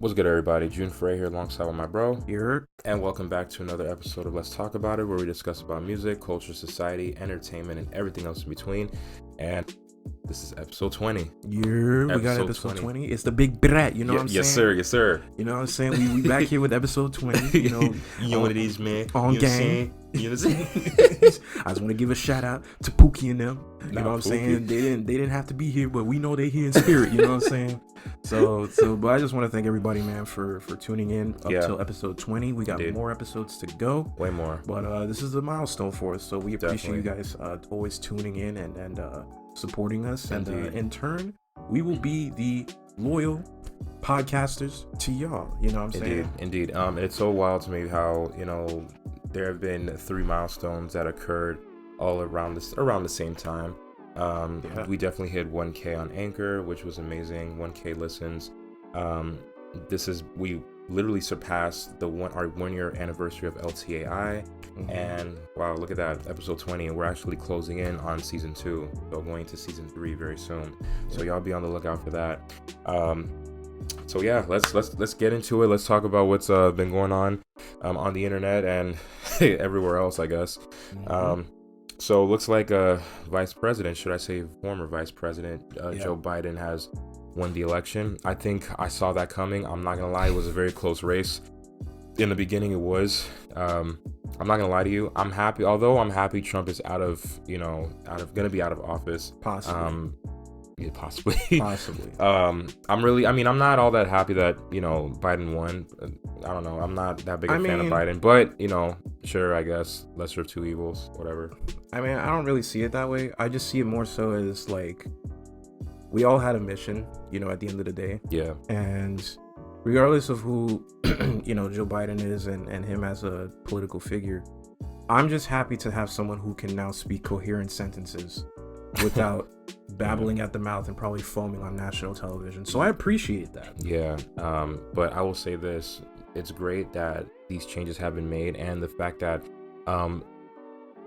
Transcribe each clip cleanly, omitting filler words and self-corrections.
What's good, everybody? June Frey here alongside with my bro. Here. And welcome back to another episode of Let's Talk About It, where we discuss about music, culture, society, entertainment, and everything else in between. And this is episode 20. Yeah, we got episode 20. It's the big brat, you know what I'm saying? Yes, sir. Yes, sir. You know what I'm saying? We back here with episode 20, you know. You know what it is, man. On you game. You know what I'm saying? I just want to give a shout out to Pookie and them. You know what I'm Pookie. saying? They didn't have to be here, but we know they here in spirit, you know what I'm saying? But I just want to thank everybody, man, for tuning in up till episode 20. We got more episodes to go. Way more. But this is a milestone for us, so we appreciate you guys always tuning in and supporting us. Indeed. And in turn, we will be the loyal podcasters to y'all. You know what I'm saying? Indeed. It's so wild to me how, there have been 3 milestones that occurred all around the same time. We definitely hit 1K on Anchor, which was amazing. 1K listens. We literally surpassed our 1-year anniversary of LTAI. Mm-hmm. And wow, look at that, episode 20, and we're actually closing in on season 2, so going to season 3 very soon. So y'all be on the lookout for that. So yeah, let's get into it. Let's talk about what's been going on the internet and everywhere else, I guess. Mm-hmm. So it looks like vice president, should I say former vice president, Joe Biden has won the election. I think I saw that coming. I'm not gonna lie, it was a very close race. In the beginning it was. I'm not gonna lie to you. I'm happy, although I'm happy Trump is gonna be out of office. Possibly. Possibly. I'm not all that happy that, Biden won. I don't know. I'm not that big a fan of Biden, but, sure, I guess lesser of two evils, whatever. I mean, I don't really see it that way. I just see it more so as like, we all had a mission, at the end of the day. Yeah. And regardless of who, Joe Biden is and him as a political figure, I'm just happy to have someone who can now speak coherent sentences without babbling at the mouth and probably foaming on national television. So I appreciate that. Yeah. But I will say this. It's great that these changes have been made, and the fact that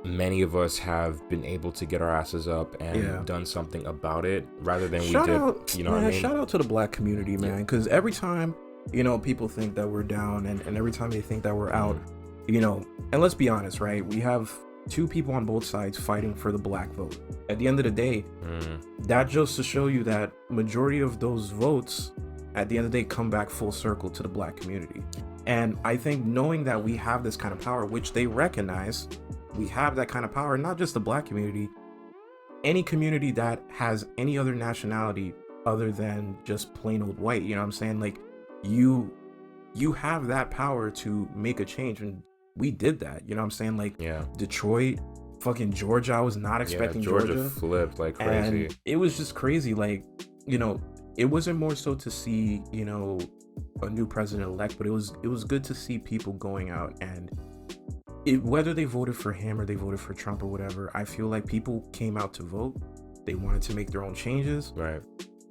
many of us have been able to get our asses up and done something about it rather than shout we did. Out, you know what I mean? Shout out to the black community, man, because every time, people think that we're down and every time they think that we're out, and let's be honest, right? We have 2 people on both sides fighting for the black vote. At the end of the day, that just to show you that majority of those votes at the end of the day come back full circle to the black community. And I think knowing that we have this kind of power, which they recognize, we have that kind of power, not just the black community, any community that has any other nationality other than just plain old white, you know what I'm saying? Like, you have that power to make a change, and we did that, you know what I'm saying? Like, Detroit, fucking Georgia, I was not expecting Georgia flipped like crazy. And it was just crazy, like, it wasn't more so to see, a new president-elect, but it was good to see people going out and whether they voted for him or they voted for Trump or whatever, I feel like people came out to vote. They wanted to make their own changes. Right.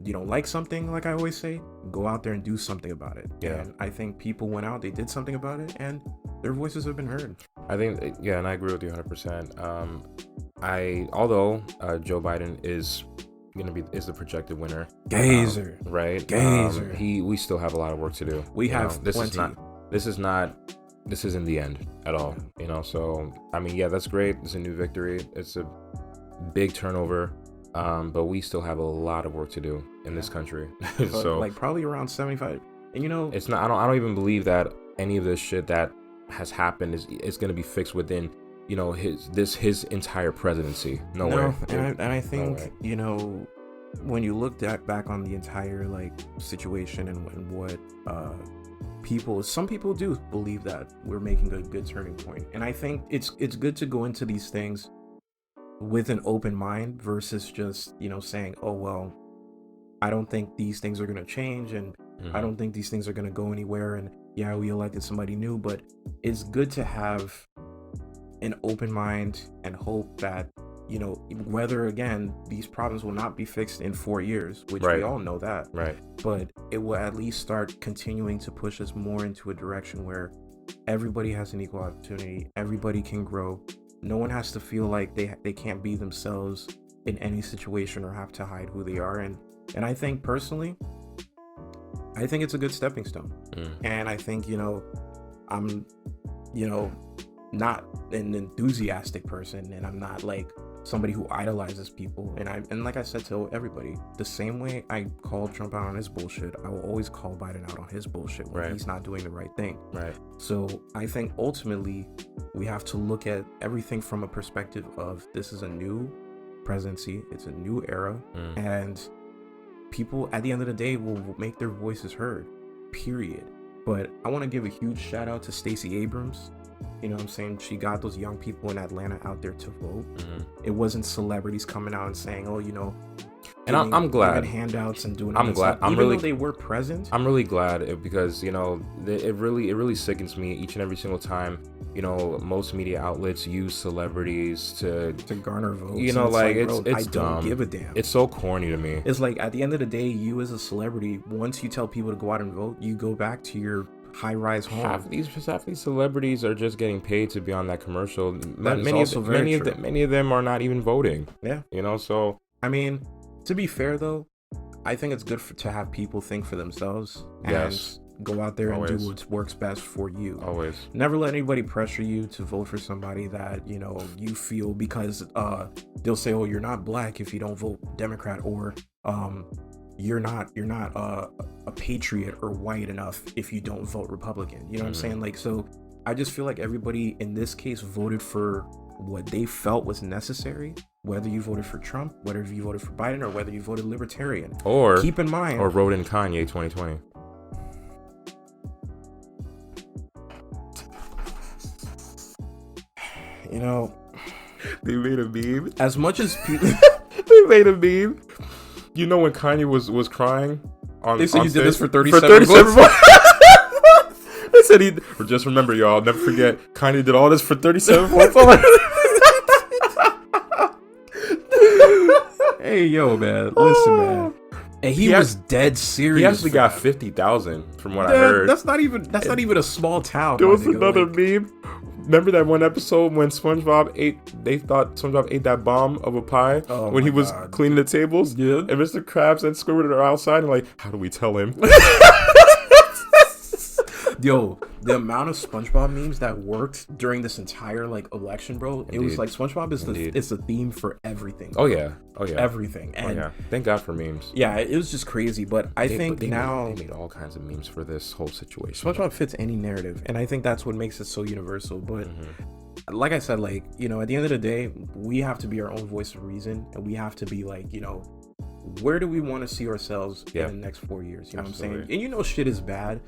You don't like something, like I always say, go out there and do something about it. Yeah. And I think people went out, they did something about it, and their voices have been heard. I think, and I agree with you 100%. Although Joe Biden is the projected winner. Gazer. Right. Gazer. We still have a lot of work to do. We have plenty. This isn't the end at all, so I mean, that's great. It's a new victory. It's a big turnover, but we still have a lot of work to do in this country. So like probably around 75, and it's not, I don't even believe that any of this shit that has happened is going to be fixed within his entire presidency. No way. And I think when you look back on the entire situation and what some people do believe that we're making a good turning point, and I think it's good to go into these things with an open mind versus just saying, oh well, I don't think these things are going to change, and I don't think these things are going to go anywhere, and we elected somebody new. But it's good to have an open mind and hope that whether again these problems will not be fixed in 4 years, which we all know that, but it will at least start continuing to push us more into a direction where everybody has an equal opportunity, everybody can grow, no one has to feel like they can't be themselves in any situation or have to hide who they are. And I think personally, I think it's a good stepping stone. And I think, I'm, not an enthusiastic person, and I'm not like somebody who idolizes people. And like I said to everybody, the same way I called Trump out on his bullshit, I will always call Biden out on his bullshit when he's not doing the right thing. Right. So I think ultimately we have to look at everything from a perspective of this is a new presidency, it's a new era, and people at the end of the day will make their voices heard, period. But I want to give a huge shout out to Stacey Abrams. You know what I'm saying? She got those young people in Atlanta out there to vote. It wasn't celebrities coming out and saying, oh, and I'm glad handouts and doing. I'm glad. Even though they were present. I'm really glad because it really sickens me each and every single time. Most media outlets use celebrities to garner votes. It's I dumb. Don't give a damn. It's so corny to me. It's like at the end of the day, you as a celebrity, once you tell people to go out and vote, you go back to your high-rise home. Half these celebrities are just getting paid to be on that commercial. Many of them are not even voting. Yeah. So I mean, to be fair though, I think it's good to have people think for themselves and go out there and do what works best for you. Always. Never let anybody pressure you to vote for somebody that you feel because they'll say, oh, you're not black if you don't vote Democrat, or you're not a patriot or white enough if you don't vote Republican. You know what I'm saying? Like, so I just feel like everybody in this case voted for what they felt was necessary, whether you voted for Trump, whether you voted for Biden, or whether you voted Libertarian. Or keep in mind, or wrote in Kanye 2020. They made a meme. As much as people they made a meme. When Kanye was crying on they said on you stage, did this for 37 months. They said just remember, y'all, never forget, Kanye did all this for 37 months. Hey, yo, man, listen, man. And he was dead serious. He actually got 50,000 from what I heard. That's not even a small town. There was another meme. Remember that one episode when they thought SpongeBob ate that bomb of a pie when he was cleaning the tables? Yeah. And Mr. Krabs and Squidward are outside and like, how do we tell him? Yo, the amount of SpongeBob memes that worked during this entire election, bro. Indeed. It was like SpongeBob is the theme for everything. Bro. Oh yeah. Everything. And thank God for memes. Yeah, it was just crazy. But I think now they made all kinds of memes for this whole situation. SpongeBob fits any narrative, and I think that's what makes it so universal. But like I said, at the end of the day, we have to be our own voice of reason, and we have to be where do we want to see ourselves in the next 4 years? You know Absolutely. what I'm saying? And shit is bad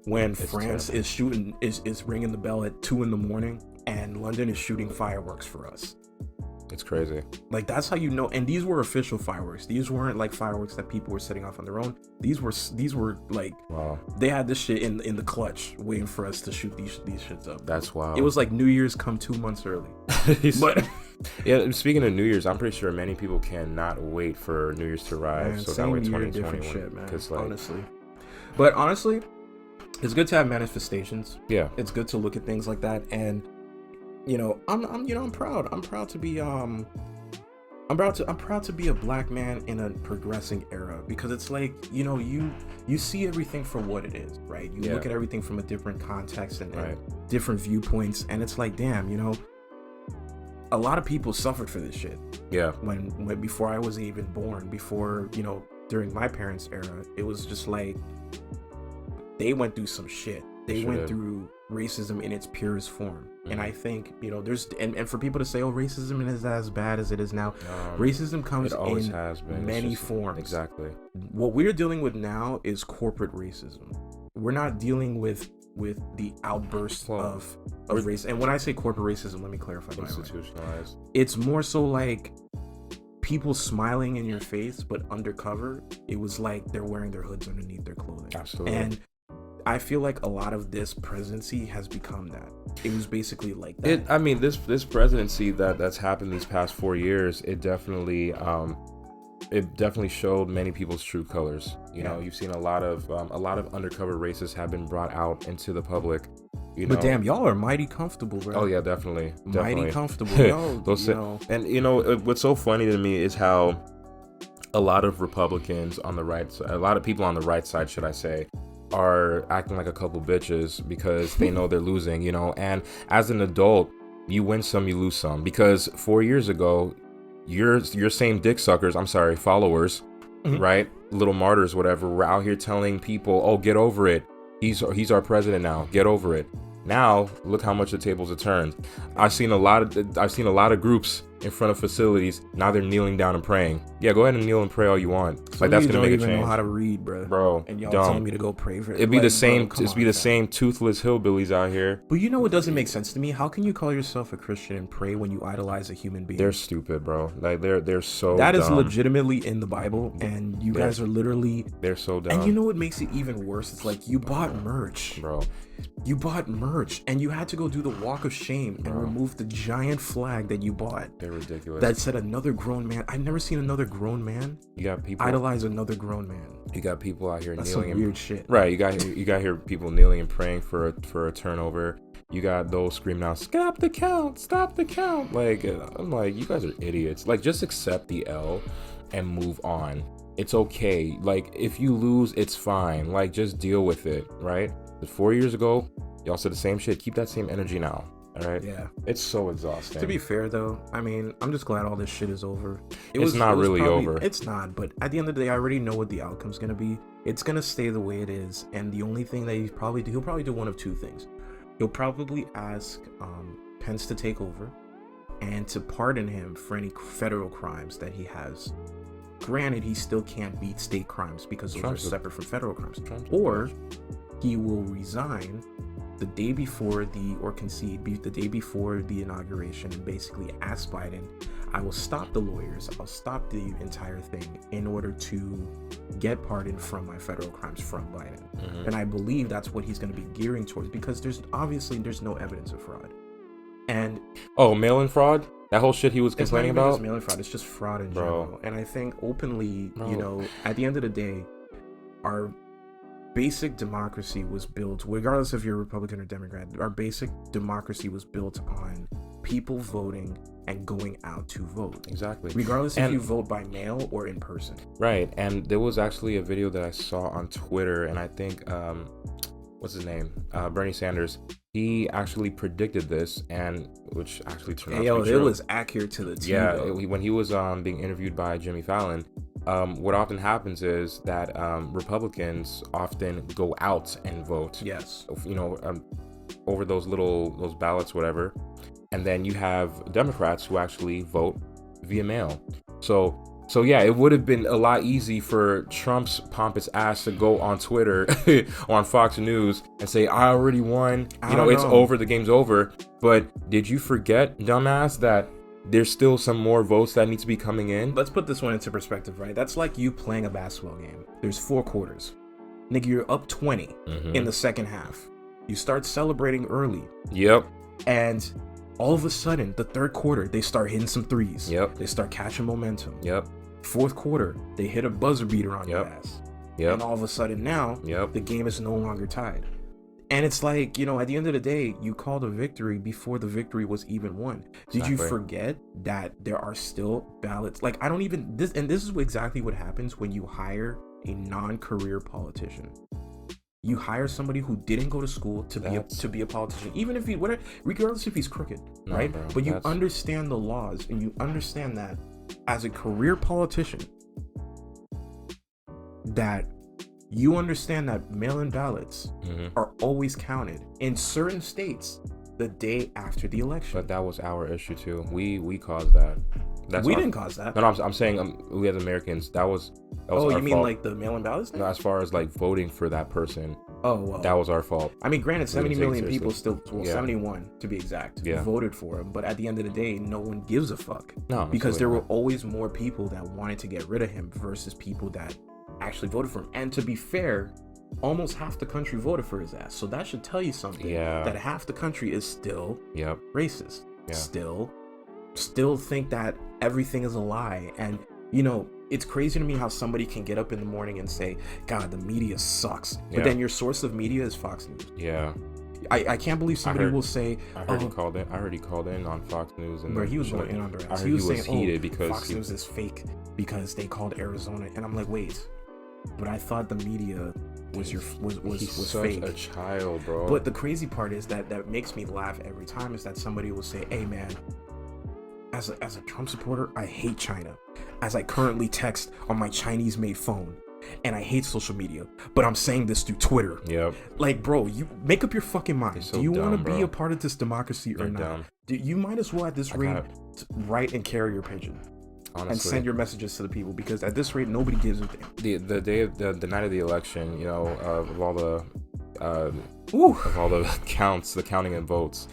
when France terrible. is ringing the bell at 2 a.m. and London is shooting fireworks for us. It's crazy. That's how and these were official fireworks. These weren't fireworks that people were setting off on their own. These were wow. They had this shit in the clutch waiting for us to shoot these shits up. That's wild. It was like New Year's come 2 months early. But yeah, speaking of New Year's, I'm pretty sure many people cannot wait for New Year's to arrive. Man, so that way 2021 shit, man. Honestly. But honestly, it's good to have manifestations. Yeah. It's good to look at things like that, and I'm proud. I'm proud to be I'm proud to be a black man in a progressing era, because it's you see everything for what it is, right? You look at everything from a different context and different viewpoints, and it's like, damn, a lot of people suffered for this shit. Yeah. When before I was even born, before, during my parents' era, it was just like they went through some shit. They went through racism in its purest form. And I think, there's and for people to say, oh, racism is as bad as it is now, racism comes in many forms. Exactly. What we're dealing with now is corporate racism. We're not dealing with the outburst of race. And when I say corporate racism, let me clarify. Institutionalized. It's more so like people smiling in your face, but undercover, it was like they're wearing their hoods underneath their clothing. Absolutely. And I feel like a lot of this presidency has become that. It was basically like that. This presidency that's happened these past 4 years, it definitely showed many people's true colors. You know, you've seen a lot of undercover racists have been brought out into the public. But damn, y'all are mighty comfortable, bro. Oh yeah, definitely. Mighty comfortable, yo. And what's so funny to me is how a lot of Republicans on the right side, a lot of people on the right side, should I say, are acting like a couple bitches because they know they're losing, you know. And as an adult, you win some, you lose some. Because 4 years ago, your same dick suckers, I'm sorry, followers, right? Little martyrs, whatever, were out here telling people, oh, get over it. He's our president now. Get over it. Now, look how much the tables have turned. I've seen a lot of groups in front of facilities. Now they're kneeling down and praying. Yeah, go ahead and kneel and pray all you want. Like, that's gonna make a change. Don't even know how to read, bro. And y'all telling me to go pray for it. It'd be the same. It'd be the same toothless hillbillies out here. But you know what doesn't make sense to me? How can you call yourself a Christian and pray when you idolize a human being? They're stupid, bro. Like they're so. That dumb. Is legitimately in the Bible, and you guys are literally. They're so dumb. And you know what makes it even worse? It's like you bought merch, bro. You bought merch, and you had to go do the walk of shame and remove the giant flag that you bought. They're ridiculous. That said another grown man. I've never seen another grown man. You got people idolize another grown man. You got people out here That's kneeling. Some weird shit. Right. You got here people kneeling and praying for a turnover. You got those screaming out, "Stop the count! Stop the count!" Like, I'm like, you guys are idiots. Like, just accept the L and move on. It's okay. Like, if you lose, it's fine. Like, just deal with it, right? But 4 years ago, y'all said the same shit. Keep that same energy now. All right. Yeah. It's so exhausting. To be fair, though, I mean, I'm just glad all this shit is over. It's not really over. It's not. But at the end of the day, I already know what the outcome's gonna be. It's gonna stay the way it is. And the only thing that he'll probably do one of two things. He'll probably ask Pence to take over and to pardon him for any federal crimes that he has. Granted, he still can't beat state crimes because those are separate from federal crimes. Or he will resign the day before concede the day before the inauguration and basically ask Biden, I will stop the lawyers, I'll stop the entire thing in order to get pardoned from my federal crimes from Biden. And I believe that's what he's going to be gearing towards because there's no evidence of fraud. And mail-in fraud? That whole shit he was complaining about? It's not even just mail-in fraud, it's just fraud in general. And I think openly, you know, at the end of the day, our basic democracy was built, regardless if you're Republican or Democrat, our basic democracy was built on people voting and going out to vote. Exactly. Regardless if you vote by mail or in person. Right. And there was actually a video that I saw on Twitter, and I think, what's his name? Bernie Sanders. He actually predicted this, and which actually turned out to be true. It was accurate to the T. Yeah, when he was being interviewed by Jimmy Fallon, what often happens is that Republicans often go out and vote. Yes. You know, over those ballots, whatever, and then you have Democrats who actually vote via mail. So yeah, it would have been a lot easy for Trump's pompous ass to go on Twitter or on Fox News and say, I already won. It's over. The game's over. But did you forget, dumbass, that there's still some more votes that need to be coming in? Let's put this one into perspective, right? That's like you playing a basketball game. There's 4 quarters. Nigga, you're up 20 in the second half. You start celebrating early. Yep. And all of a sudden, the third quarter, they start hitting some threes. Yep. They start catching momentum. Yep. Fourth quarter, they hit a buzzer beater on your ass. Yep. And all of a sudden now, the game is no longer tied. And it's like, you know, at the end of the day, you called a victory before the victory was even won. Did you forget that there are still ballots? Like, this is exactly what happens when you hire a non-career politician. You hire somebody who didn't go to school to be a politician, even if regardless if he's crooked, right? Bro, but you understand the laws, and you understand that as a career politician, that you understand that mail-in ballots are always counted in certain states the day after the election. But that was our issue too. We caused that. We didn't cause that. No, I'm saying we as Americans, that was oh, our you mean fault. Like the mail-in ballots? No, as far as like voting for that person. Oh, well. That was our fault. I mean, granted, 70 million people still, 71 to be exact, yeah, voted for him. But at the end of the day, no one gives a fuck. No, because there were always more people that wanted to get rid of him versus people that actually voted for him. And to be fair, almost half the country voted for his ass. So that should tell you something. Yeah. That half the country is still racist. Yeah. Still think that everything is a lie. And, you know, it's crazy to me how somebody can get up in the morning and say, God, the media sucks. But then your source of media is Fox News. Yeah. I can't believe somebody will say, I heard he called in on Fox News. And he was going in on their ass. He was saying, heated because Fox News is fake because they called Arizona. And I'm like, wait, but I thought the media was such fake. a child, bro. But the crazy part is that makes me laugh every time is that somebody will say, hey man, as a Trump supporter, I hate China, as I currently text on my Chinese made phone, and I hate social media, but I'm saying this through Twitter. Yep. Like, bro, you make up your fucking mind. So do you want to be bro. a part of this democracy or not? You might as well at this rate write and carry your pigeon. Honestly. And send your messages to the people, because at this rate nobody gives a damn. The day of the night of the election, you know, of all the counts, the counting and votes,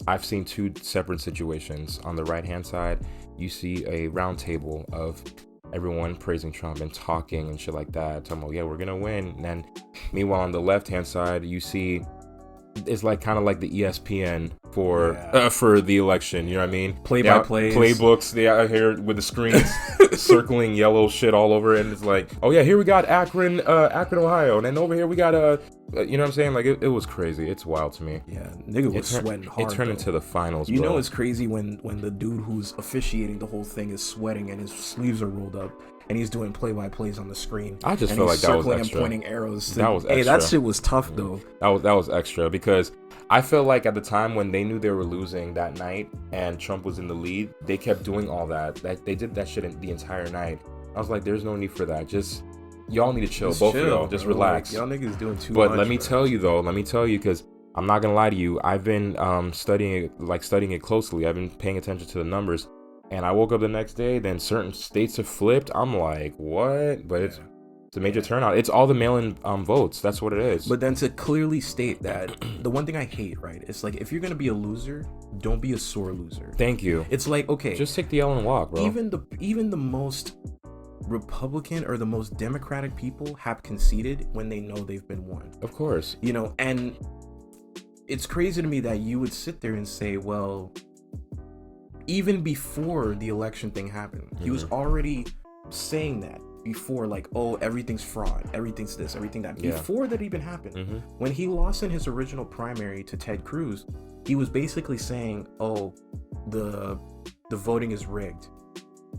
I've seen two separate situations. On the right hand side, you see a round table of everyone praising Trump and talking and shit like that, talking about, yeah, we're gonna win. And then meanwhile on the left hand side, you see it's like kind of like the ESPN for the election, you know what I mean? Play-by-plays, playbooks. They out here with the screens circling yellow shit all over it, and it's like, oh yeah, here we got Akron, Ohio, and then over here we got you know what I'm saying? Like it was crazy. It's wild to me. Yeah, nigga was sweating hard. It turned into the finals. You bro. know it's crazy when the dude who's officiating the whole thing is sweating and his sleeves are rolled up. And he's doing play-by-plays on the screen. I just felt like that was extra. And pointing arrows. That was extra. Hey, that shit was tough though. That was extra, because I felt like at the time when they knew they were losing that night and Trump was in the lead, they kept doing all that. They did that shit the entire night. I was like, there's no need for that. Just y'all need to chill. Both of y'all, just relax. Like, y'all niggas doing too much. But let me tell you, because I'm not gonna lie to you. I've been studying it closely. I've been paying attention to the numbers. And I woke up the next day, then certain states have flipped. I'm like, what? But it's a major turnout. It's all the mail-in votes. That's what it is. But then to clearly state that, the one thing I hate, right? It's like, if you're going to be a loser, don't be a sore loser. Thank you. It's like, okay. Just take the L and walk, bro. Even the most Republican or the most Democratic people have conceded when they know they've been won. Of course. You know, and it's crazy to me that you would sit there and say, well, even before the election thing happened, he was already saying that before, like, oh, everything's fraud, everything's this, everything that. Before that even happened, when he lost in his original primary to Ted Cruz, he was basically saying, oh, the voting is rigged,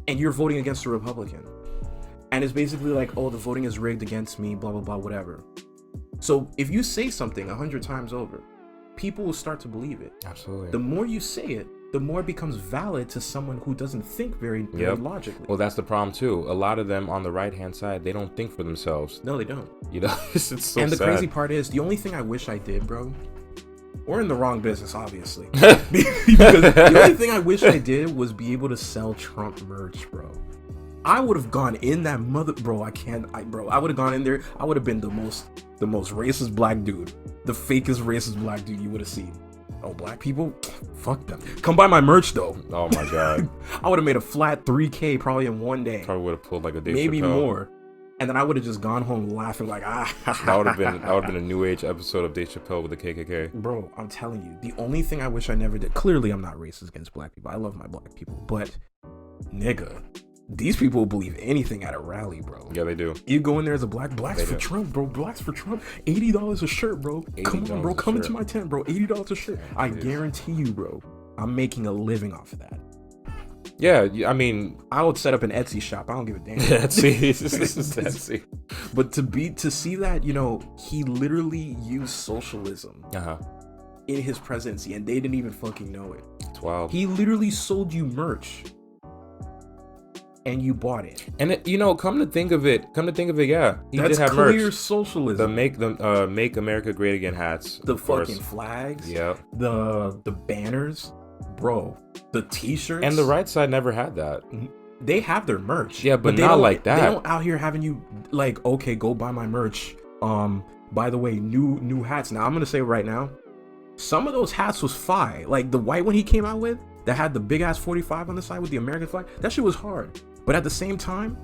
and you're voting against a Republican, and it's basically like, oh, the voting is rigged against me, blah blah blah, whatever. So if you say something 100 times over, people will start to believe it. Absolutely. The more you say it, the more it becomes valid to someone who doesn't think very logically. Well, that's the problem too. A lot of them on the right-hand side, they don't think for themselves. No, they don't. You know, it's so And the sad. crazy part is, the only thing I wish I did, bro, we're in the wrong business, obviously. Because the only thing I wish I did was be able to sell Trump merch, bro. I would have gone in that bro, I would have gone in there. I would have been the most racist black dude, the fakest racist black dude you would have seen. Oh, black people? Fuck them. Come buy my merch, though. Oh, my God. I would have made a flat 3K probably in one day. Probably would have pulled like a Dave Maybe Chappelle. More. And then I would have just gone home laughing like, That would have been a new age episode of Dave Chappelle with the KKK. Bro, I'm telling you, the only thing I wish I never did. Clearly, I'm not racist against black people. I love my black people. But, nigga, these people believe anything at a rally, bro. Yeah, they do. You go in there as a blacks for Trump, bro. Blacks for Trump. $80 a shirt, bro. Come on, bro. Come into my tent, bro. $80 a shirt. I guarantee you, bro, I'm making a living off of that. Yeah, I mean, I would set up an Etsy shop. I don't give a damn. Etsy. But to see that, you know, he literally used socialism in his presidency, and they didn't even fucking know it. It's wild. He literally sold you merch. And you bought it, and you know, come to think of it, yeah, he that's did have clear merch. Socialism. The Make America Great Again hats, the fucking flags, the banners, bro, the T-shirts, and the right side never had that. They have their merch, but not like that. They don't out here having you like, okay, go buy my merch. By the way, new hats. Now I'm gonna say right now, some of those hats was fire. Like the white one he came out with that had the big ass 45 on the side with the American flag. That shit was hard. But at the same time,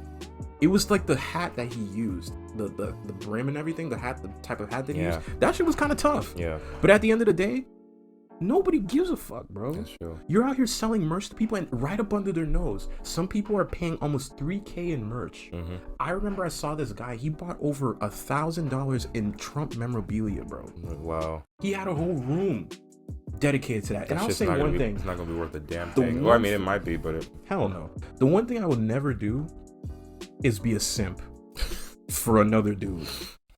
it was like the hat that he used, the brim and everything, the type of hat that he used. That shit was kind of tough. Yeah. But at the end of the day, nobody gives a fuck, bro. That's true. You're out here selling merch to people, and right up under their nose, some people are paying almost $3K in merch. I remember I saw this guy. He bought over $1,000 in Trump memorabilia, bro. Wow. He had a whole room dedicated to that. And I'll say one thing. It's not gonna be worth a damn thing. Well, I mean, it might be, but hell no. The one thing I would never do is be a simp. for another dude.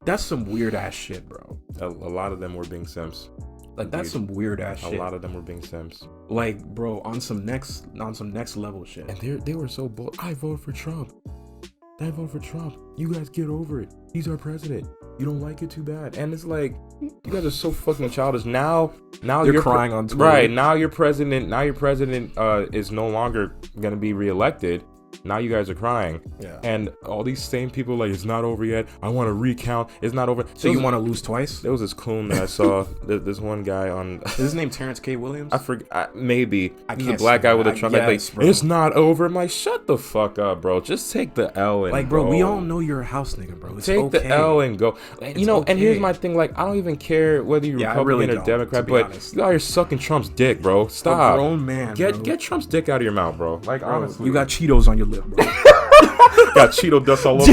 That's some weird ass shit, bro. A lot of them were being simps. Like, that's some weird ass shit. A lot of them were being simps. Like, bro, on some next level shit. And they were so bold. I voted for Trump. I voted for Trump. You guys get over it. He's our president. You don't like it, too bad. And it's like, you guys are so fucking childish. Now you're crying on Twitter. Right. Now your president is no longer gonna be reelected. Now you guys are crying. Yeah. And all these same people like, it's not over yet. I want to recount. It's not over. So you want to lose twice? There was this coon that I saw. This one guy on. Is his name Terrence K. Williams? I forget. Maybe. He's a black guy with a Trump. Yes, like, it's not over. I'm like, shut the fuck up, bro. Just take the L and like, bro, go. we all know you're a house nigga, bro. It's take okay. the L and go. You know, and here's my thing. Like, I don't even care whether you're Republican or Democrat, but honest. You out here sucking Trump's dick, bro. Stop. A grown man. Get Trump's dick out of your mouth, bro. Like, bro, honestly, you got Cheetos on your lip, bro. Got Cheeto dust all over.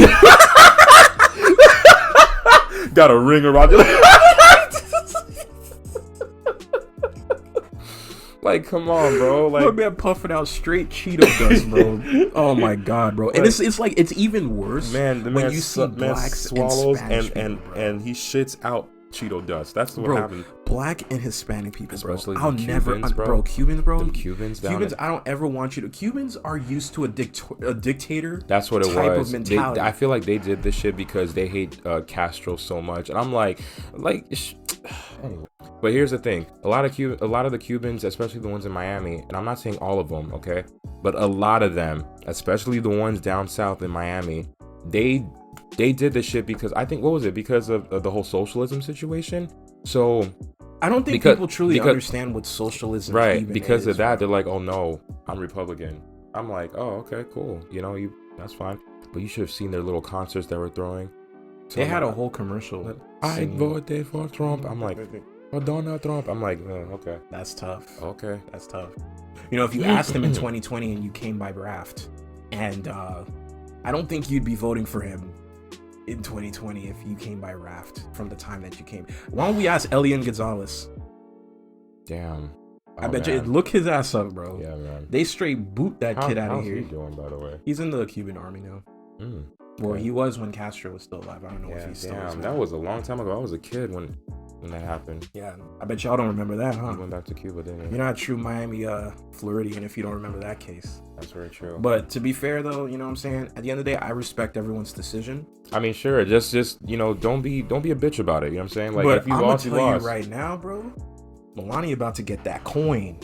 Got a ring around your lip. Like, come on, bro. Like, my man puffing out straight Cheeto dust, bro. Oh my god, bro. And it's like it's even worse, man. The when man you see blacks swallows and he shits out Cheeto dust. That's what happened. Black and Hispanic people, especially bro. Cubans, bro. Cubans, bro. Them Cubans, I don't ever want you to. Cubans are used to a dictator. That's what it type was. Of mentality. I feel like they did this shit because they hate Castro so much, and I'm like, anyway. But here's the thing: a lot of the Cubans, especially the ones in Miami, and I'm not saying all of them, okay, but a lot of them, especially the ones down south in Miami, they did this shit because I think because of the whole socialism situation. So I don't think people truly understand what socialism right even because is, of that. bro. They're like, oh no, I'm Republican. I'm like, oh okay, cool. You know, that's fine. But you should have seen their little concerts that were throwing. They had a whole commercial. I voted for Trump. I'm like, oh, Donald Trump. I'm like, okay. That's tough. Okay, that's tough. You know, if you asked him in 2020 and you came by raft, and I don't think you'd be voting for him in 2020 if you came by raft from the time that you came. Why don't we ask Elian Gonzalez? Damn. I bet you look his ass up, bro. Yeah, man. They straight boot that kid out of here. How's he doing, by the way? He's in the Cuban army now. Well, he was when Castro was still alive. I don't know if he's still alive. That was a long time ago. I was a kid when that happened. Yeah, I bet y'all don't remember that, huh? He went back to Cuba, didn't he? You're not a true Miami Floridian if you don't remember that case. That's very true. But to be fair, though, you know what I'm saying? At the end of the day, I respect everyone's decision. I mean, sure, just you know, don't be a bitch about it. You know what I'm saying? Like, but if you I'm lost, gonna tell you right now, bro. Melania about to get that coin.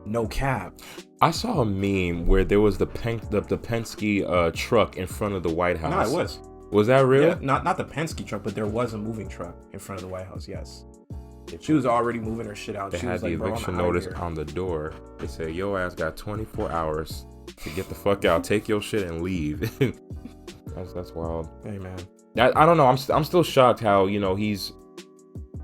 No cap. I saw a meme where there was the Penske truck in front of the White House. No, it was. Was that real? Yeah, not the Penske truck, but there was a moving truck in front of the White House. Yes. She was already moving her shit out. They had the eviction notice on the door. They said, "Yo ass got 24 hours to get the fuck out. Take your shit and leave." That's wild. Hey man. I don't know. I'm still shocked how, you know, he's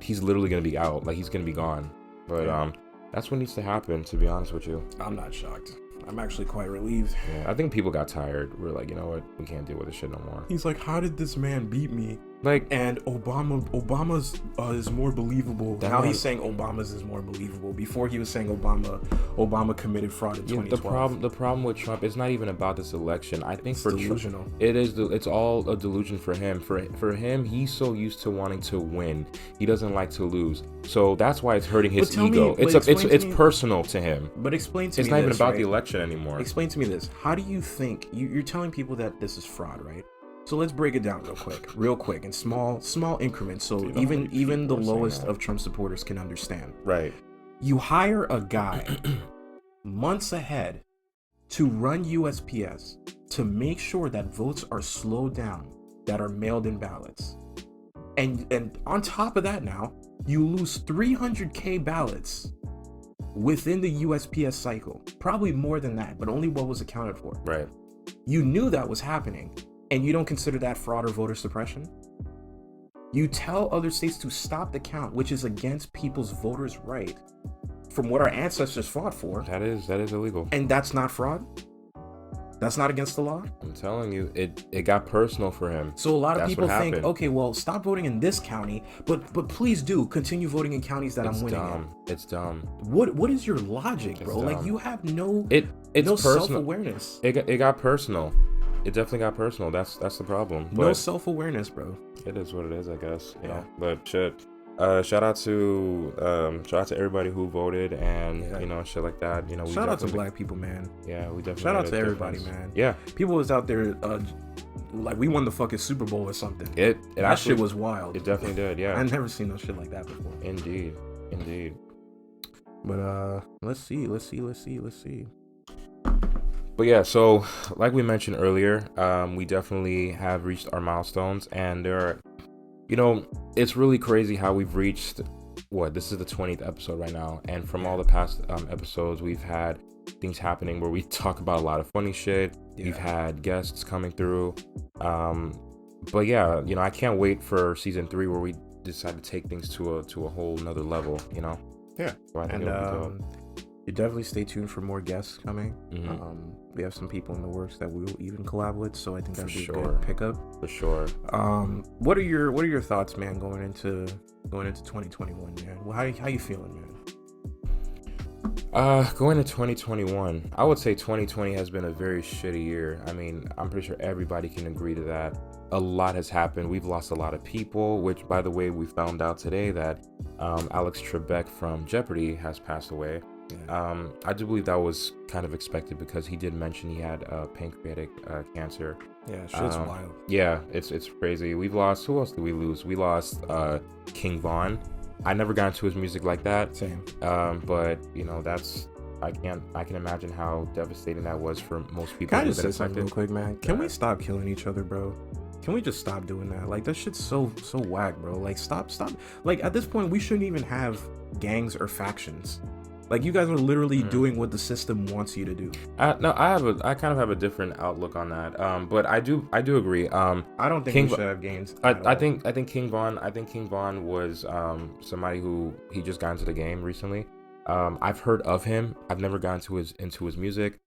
literally gonna be out. Like, he's gonna be gone. But that's what needs to happen, to be honest with you. I'm not shocked. I'm actually quite relieved. Yeah, I think people got tired. We're like, you know what? We can't deal with this shit no more. He's like, how did this man beat me? Like, and Obama's is more believable. Now he's saying Obama's is more believable. Before he was saying Obama committed fraud in 2012. The problem with Trump is not even about this election. I think for delusional. Trump, it's all a delusion for him. For him, he's so used to wanting to win. He doesn't like to lose. So that's why it's hurting his ego. It's personal to him. But explain to me. It's not even about the election anymore. Explain to me this. How do you think you're telling people that this is fraud, right? So let's break it down real quick, in small increments, so even the lowest of Trump supporters can understand. Right. You hire a guy months ahead to run USPS to make sure that votes are slowed down, that are mailed-in ballots. And on top of that now, you lose 300K ballots within the USPS cycle. Probably more than that, but only what was accounted for. Right. You knew that was happening. And you don't consider that fraud or voter suppression? You tell other states to stop the count, which is against people's voters' right from what our ancestors fought for. That is illegal. And that's not fraud? That's not against the law? I'm telling you, it got personal for him. So a lot of people think, okay, well, stop voting in this county, but please do continue voting in counties that I'm winning in. It's dumb. What is your logic, bro? Like, you have no it's no personal. self-awareness. It got personal. it definitely got personal. That's the problem. No self-awareness, bro. It is what it is, I guess. Yeah. But shit. Shout out to everybody who voted and shit like that. Shout out to black people, man. Yeah, we definitely. Shout out to everybody, man. Yeah, people was out there like we won the fucking Super Bowl or something. That actually, shit was wild. It definitely did. Yeah, I've never seen no shit like that before. Indeed. But let's see. But yeah, so like we mentioned earlier, we definitely have reached our milestones, and there are. It's really crazy how we've reached, this is the 20th episode right now. And from all the past episodes, we've had things happening where we talk about a lot of funny shit. Yeah. We've had guests coming through. But yeah, I can't wait for season 3 where we decide to take things to a whole nother level, Yeah. So I think it'll be dope. You definitely stay tuned for more guests coming. Mm-hmm. We have some people in the works that we'll even collab with, so I think that'd be a good pickup. For sure. What are your thoughts, man, going into 2021, man? Well, how you feeling, man? Going into 2021, I would say 2020 has been a very shitty year. I mean, I'm pretty sure everybody can agree to that. A lot has happened. We've lost a lot of people, which, by the way, we found out today that Alex Trebek from Jeopardy has passed away. Yeah. I do believe that was kind of expected because he did mention he had pancreatic cancer. Yeah, shit's wild. Yeah, it's crazy. We've lost. Who else did we lose? We lost King Von. I never got into his music like that. Same. But that's I can imagine how devastating that was for most people. Can I just say something real quick, man? Can we stop killing each other, bro? Can we just stop doing that? Like, that shit's so whack, bro. Like, stop. Like, at this point, we shouldn't even have gangs or factions. Like, you guys are literally doing what the system wants you to do. No, I kind of have a different outlook on that. But I do agree. I don't think we should have games. I think King Von was somebody who he just got into the game recently. I've heard of him. I've never gotten into his music.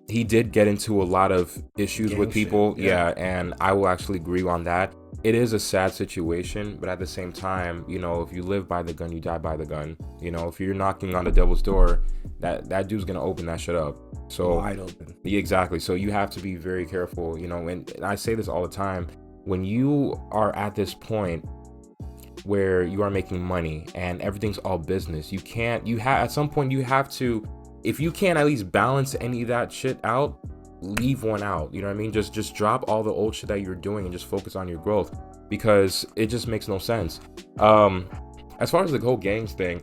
He did get into a lot of issues with people. Yeah, and I will actually agree on that. It is a sad situation, but at the same time, if you live by the gun, you die by the gun. If you're knocking on the devil's door, that dude's gonna open that shit up. So wide open. Yeah, exactly. So you have to be very careful, and I say this all the time. When you are at this point where you are making money and everything's all business, at some point you have to, if you can't at least balance any of that shit out, leave one out. You know what I mean? Just drop all the old shit that you're doing and just focus on your growth, because it just makes no sense. As far as the whole gangs thing,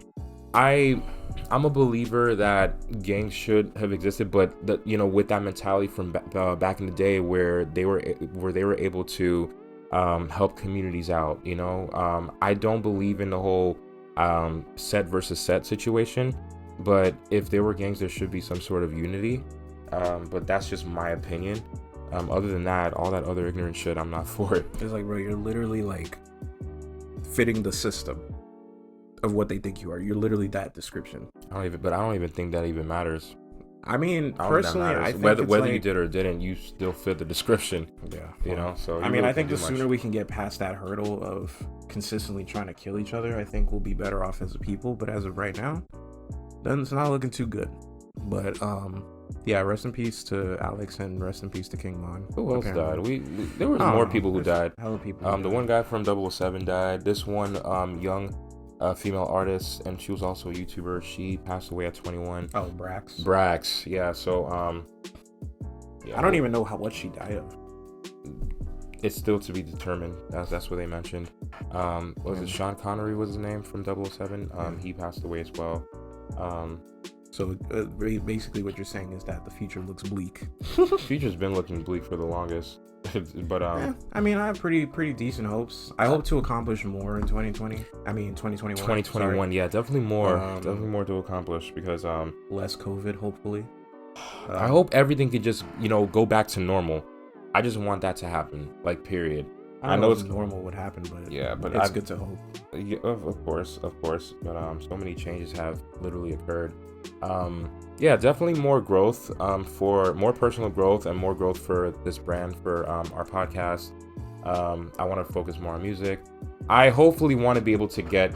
I'm a believer that gangs should have existed, but with that mentality from back in the day where they were able to help communities out. I don't believe in the whole set versus set situation, but if there were gangs, there should be some sort of unity. But that's just my opinion. Other than that, all that other ignorant shit, I'm not for it. It's like, bro, you're literally like fitting the system of what they think you are. You're literally that description. I don't even think that even matters. I mean, personally, I think whether you did or didn't, you still fit the description. Yeah. So I mean, I think the sooner we can get past that hurdle of consistently trying to kill each other, I think we'll be better off as a people. But as of right now, it's not looking too good. But yeah, rest in peace to Alex and rest in peace to King Von. Who else died? There was more people who died. Hella people. The one guy from 007 died. This one young female artist, and she was also a YouTuber. She passed away at 21. Oh, Brax. Brax, yeah. So I don't even know what she died of. It's still to be determined. That's what they mentioned. Was it Sean Connery was his name from 007? He passed away as well. So basically what you're saying is that the future looks bleak. The future's been looking bleak for the longest. But I mean, I have pretty decent hopes. I hope to accomplish more in 2020. I mean 2021. 2021, sorry. Yeah, definitely more. Definitely more to accomplish, because less COVID, hopefully. I hope everything could just, go back to normal. I just want that to happen, like, period. I know it's normal would happen, but yeah, but it's good to hope. Yeah, of course, but so many changes have literally occurred. Yeah, definitely more growth, for more personal growth and more growth for this brand, for our podcast. I want to focus more on music. I hopefully want to be able to get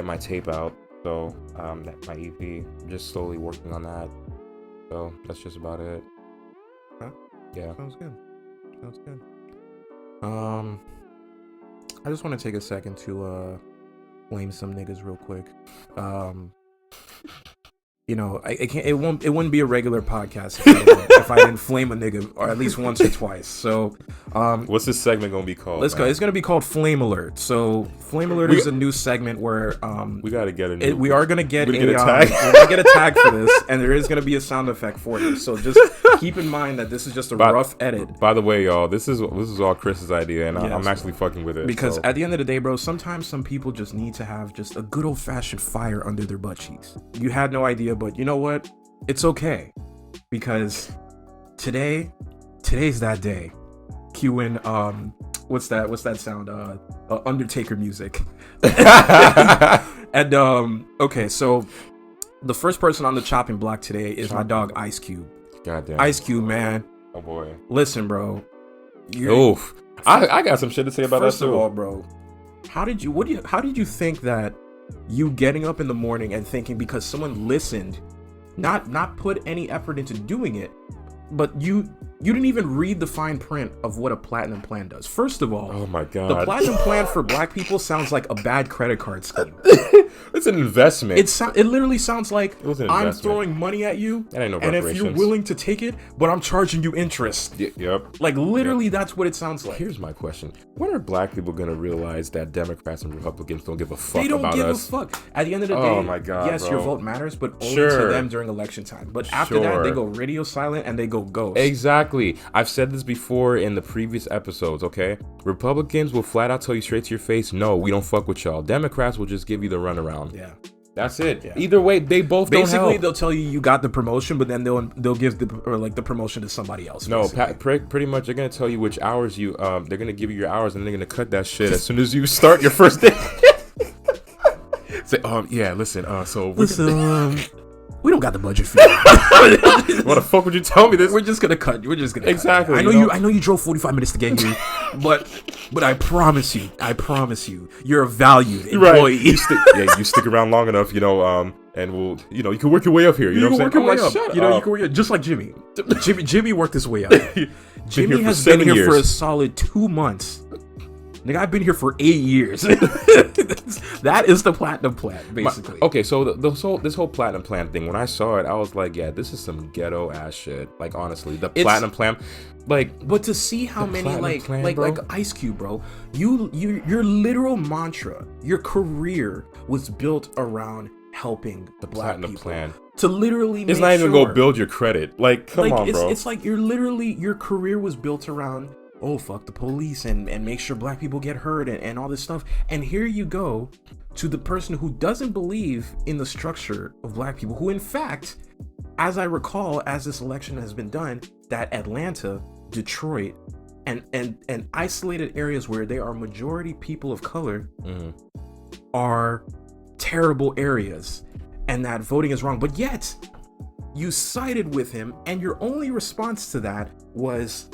my tape out. So my EP, just slowly working on that. So that's just about it. Yeah. Sounds good. I just want to take a second to blame some niggas real quick. You know, I can't. It wouldn't be a regular podcast if I didn't flame a nigga, or at least once or twice. So, what's this segment gonna be called? Let's go. It's gonna be called Flame Alert. So, Flame Alert is a new segment where we gotta get a new. We are gonna get a tag. We're gonna get a tag for this, and there is gonna be a sound effect for this. So just keep in mind that this is just a rough edit. By the way, y'all, this is all Chris's idea, and I'm actually fucking with it. Because at the end of the day, bro, sometimes some people just need to have just a good old fashioned fire under their butt cheeks. You had no idea. But you know what? It's okay, because today's that day. Cue in what's that sound? Undertaker music. And okay, so the first person on the chopping block today is my dog Ice Cube. Goddamn. Ice Cube, man. Oh boy. Listen, bro. Oof. I got some shit to say about that too. First of all, bro, how did you think that you getting up in the morning and thinking because someone listened, not put any effort into doing it, but you didn't even read the fine print of what a platinum plan does. First of all, oh my god, the platinum plan for black people sounds like a bad credit card scheme. It's an investment. It literally sounds like I'm throwing money at you, and if you're willing to take it, but I'm charging you interest. Yep. Like literally, that's what it sounds like. Here's my question: when are black people gonna realize that Democrats and Republicans don't give a fuck about us? They don't give a fuck. At the end of the day, oh my god, yes, bro. Your vote matters, but only to them during election time. But after that, they go radio silent and they go ghost. Exactly. I've said this before in the previous episodes, okay? Republicans will flat out tell you straight to your face, no, we don't fuck with y'all. Democrats will just give you the runaround. Yeah. That's it. Yeah. Either way, they both basically don't help. They'll tell you got the promotion, but then they'll give the promotion to somebody else. No, pretty much they're gonna tell you which hours you they're gonna give you your hours, and they're gonna cut that shit as soon as you start your first day. Say, yeah, listen, we don't got the budget for you. What the fuck would you tell me this? We're just gonna cut. We're just gonna exactly. Cut. I know you drove 45 minutes to get here, but I promise you, you're a valued employee. Right. You stick around long enough, and we'll, you can work your way up here. You know what I'm saying? You can work just like Jimmy. Jimmy worked his way up. Jimmy has been here for a solid 2 months. Nigga, I've been here for 8 years. That is the platinum plan, basically. Okay, so this whole platinum plan thing, when I saw it, I was like, yeah, this is some ghetto ass shit. Like, honestly, platinum plan, like. But to see how many like Ice Cube, bro, your literal mantra, your career was built around helping the black people. Plan. To literally, it's not even go build your credit. Like, come on, bro. It's like your career was built around. Oh, fuck the police and make sure black people get hurt and all this stuff. And here you go to the person who doesn't believe in the structure of black people, who in fact, as I recall, as this election has been done, that Atlanta, Detroit, and isolated areas where there are majority people of color are terrible areas, and that voting is wrong. But yet, you sided with him, and your only response to that was,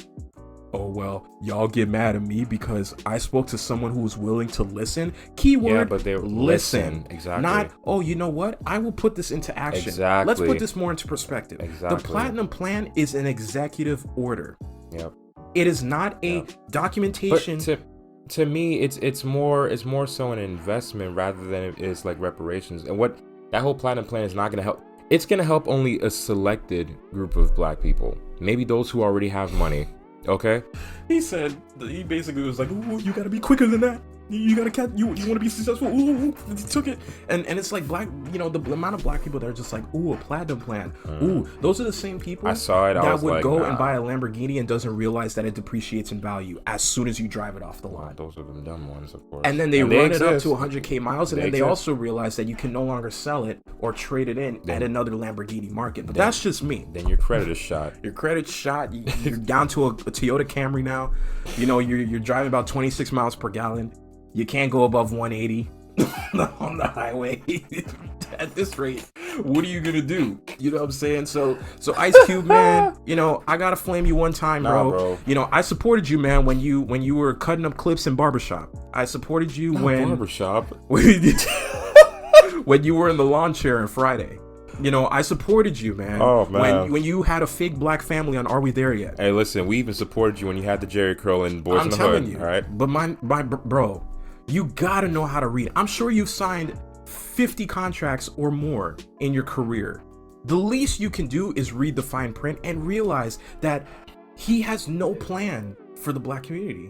oh, well, y'all get mad at me because I spoke to someone who was willing to listen. Keyword, yeah, but they listen. Exactly. Not, oh, you know what? I will put this into action. Exactly. Let's put this more into perspective. Exactly. The platinum plan is an executive order. Yep. It is not a documentation. But to me, it's more so an investment rather than it is like reparations. And what that whole platinum plan is not going to help. It's going to help only a selected group of black people. Maybe those who already have money. Okay. He basically was like, ooh, you gotta be quicker than that. You gotta catch. You want to be successful. Ooh, he took it. And it's like black. The amount of black people that are just like, ooh, a platinum plan. Ooh, those are the same people. I saw it. That would go and buy a Lamborghini and doesn't realize that it depreciates in value as soon as you drive it off the line. Those are the dumb ones, of course. And then they run it up to 100K miles, and then they also realize that you can no longer sell it or trade it in at another Lamborghini market. But that's just me. Then your credit is shot. Your credit's shot. You're down to a Toyota Camry now. You're driving about 26 miles per gallon. You can't go above 180 on the highway. At this rate, what are you gonna do? You know what I'm saying? So Ice Cube, man, I gotta flame you one time, bro. I supported you, man, when you were cutting up clips in barbershop. I supported you when barbershop when you were in the lawn chair on Friday. You know, I supported you, man. Oh, man. When you had a fake black family on Are We There Yet? Hey, listen, we even supported you when you had the Jerry curl and Boys in the Hood. I'm telling you. All right? But my bro, you gotta know how to read. I'm sure you've signed 50 contracts or more in your career. The least you can do is read the fine print and realize that he has no plan for the black community.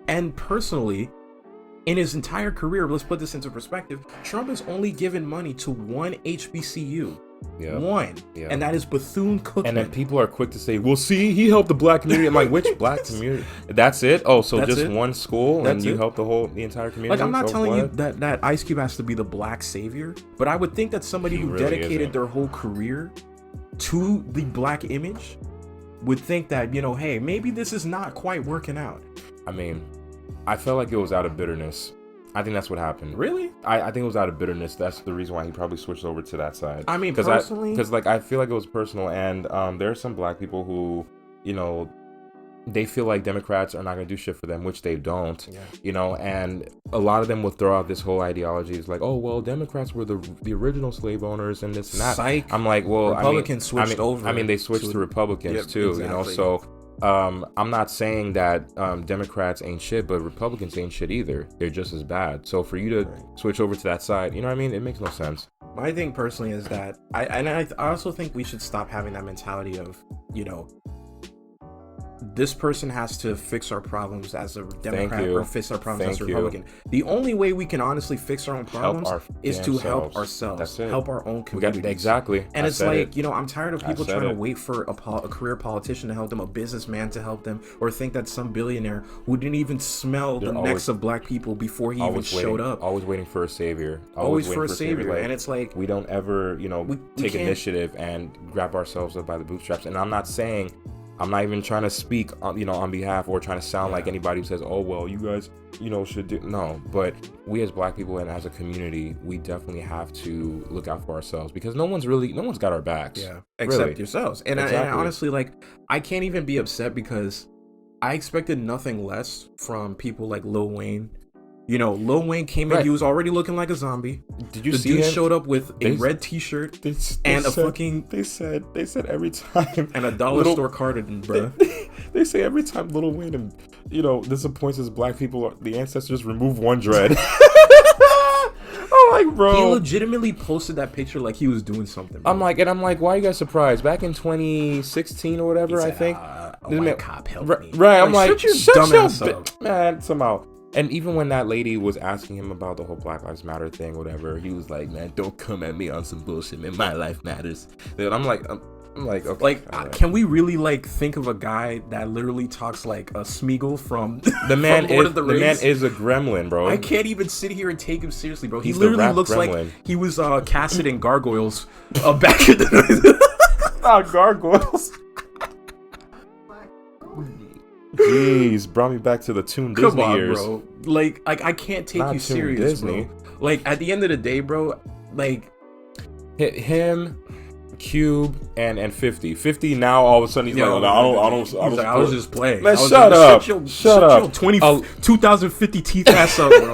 And personally, in his entire career, let's put this into perspective, Trump has only given money to one HBCU. Yeah. One. Yeah. And that is Bethune-Cookman. And then people are quick to say, well, see, he helped the black community. I'm like, which black community? That's it? Oh, so That's just it? one school That's and you it? helped the entire community? Like, I'm not So telling what? you that Ice Cube has to be the black savior, but I would think that somebody He who really dedicated isn't. their whole career to the black image would think that, you know, hey, maybe this is not quite working out. I mean, I felt like it was out of bitterness. I think that's what happened. Really? I think it was out of bitterness. That's the reason why he probably switched over to that side. I mean, personally, because like I feel like it was personal, and there are some black people who, you know, they feel like Democrats are not gonna do shit for them, which they don't. Yeah. You know, and a lot of them will throw out this whole ideology. It's like, oh well, Democrats were the original slave owners and this and that. Psych. I'm like, well, Republicans switched over. I mean, they switched to Republicans Yep, too. exactly. You know, so. I'm not saying that Democrats ain't shit, but Republicans ain't shit either. They're just as bad. So for you to switch over to that side, you know what I mean? It makes no sense. My thing personally is that I also think we should stop having that mentality of, you know, this person has to fix our problems as a Democrat or fix our problems as a Republican. The only way we can honestly fix our own problems is to help ourselves. That's it. Help our own community. Exactly. And it's like, it. you know, I'm tired of people trying to it. wait for a career politician to help them, a businessman to help them, or think that some billionaire who didn't even smell the necks of black people before he even showed up. Always waiting for a savior. Always for a savior. Like, and it's like, we don't ever, you know, take initiative and grab ourselves up by the bootstraps. And I'm not even trying to speak, you know, on behalf or trying to sound like anybody who says, oh, well, you guys, you know, should do. No, but we as black people and as a community, we definitely have to look out for ourselves because no one's got our backs. Yeah, except really. yourselves. And, exactly. and honestly, like, I can't even be upset because I expected nothing less from people like Lil Wayne. You know, Lil Wayne came in, he was already looking like a zombie. Did you the see dude him? showed up with a red t-shirt and a fucking... They said every time... And a dollar store cardigan, bro. They say every time Lil Wayne, you know, disappoints his black people, the ancestors remove one dread. I'm like, bro. He legitimately posted that picture like he was doing something, bro. I'm like, why are you guys surprised? Back in 2016 or whatever, said, I think. A white cop helped me. Right, I'm like, shut your dumbass up. Man, somehow. And even when that lady was asking him about the whole Black Lives Matter thing, whatever, he was like, man, don't come at me on some bullshit, man. My life matters. And I'm like, okay. Like, can we really, like, think of a guy that literally talks like a Smeagol from the man from Lord of the Rings? The man is a gremlin, bro. I can't even sit here and take him seriously, bro. He He's literally looks gremlin. like he was casted in Gargoyles back in the not Gargoyles. Jeez, brought me back to the Toon Disney Come on, years. bro. Like I can't take Not you Toon serious, Disney. bro. Like, at the end of the day, bro, like... Him, Cube, and 50. 50 now, all of a sudden, he's like, I was just playing. Man, shut up. Shut up. 2050 teeth ass up, bro.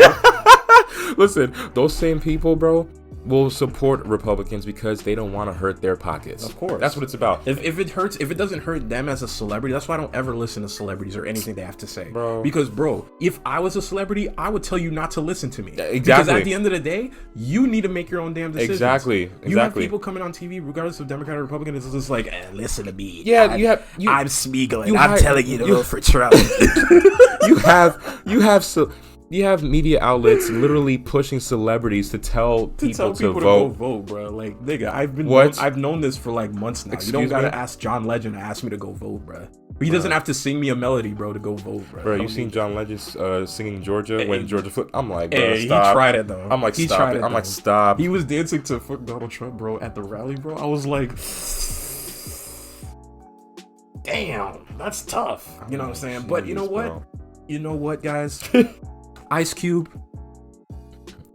Listen, those same people, bro, will support Republicans because they don't want to hurt their pockets. Of course. That's what it's about. If it doesn't hurt them as a celebrity, that's why I don't ever listen to celebrities or anything they have to say. Bro. Because, bro, if I was a celebrity, I would tell you not to listen to me. Exactly. Because at the end of the day, you need to make your own damn decisions. Exactly. You have people coming on TV, regardless of Democrat or Republican, it's just like, listen to me. Yeah, I'm Smeagol. I'm telling you to vote for Trump. You have media outlets literally pushing celebrities to tell people to vote. Go vote, bro. Like, nigga, I've known this for like months now. Excuse you don't gotta me? ask John Legend to ask me to go vote, bro. He doesn't have to sing me a melody, bro, to go vote, bro. Bro, you seen John Legend singing Georgia when Georgia flipped? I'm like, bro, stop. He tried it though. I'm like, stop it. I'm like, stop. He was dancing to fuck Donald Trump, bro, at the rally, bro. I was like, damn, that's tough. You know what I'm saying? But you know what? Bro. You know what, guys? Ice Cube,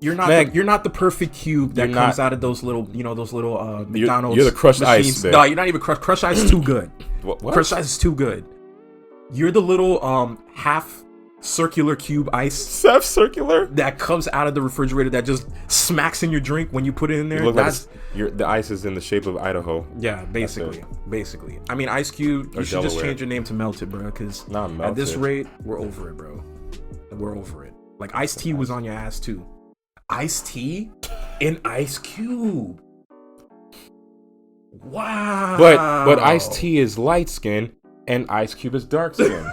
you're not the perfect cube that comes out of those little McDonald's. You're the crushed machines. ice, man. No, you're not even crushed. Crushed ice is too good. What? Crushed ice is too good. You're the little half circular cube ice. Seth circular? That comes out of the refrigerator that just smacks in your drink when you put it in there. The ice is in the shape of Idaho. Yeah, basically. I mean, Ice Cube, you should just change your name to Melted, bro, because at this rate, we're over it, bro. We're over it. Like, Ice-T was on your ass, too. Ice-T in Ice Cube. Wow. But Ice-T is light skin and Ice Cube is dark skin.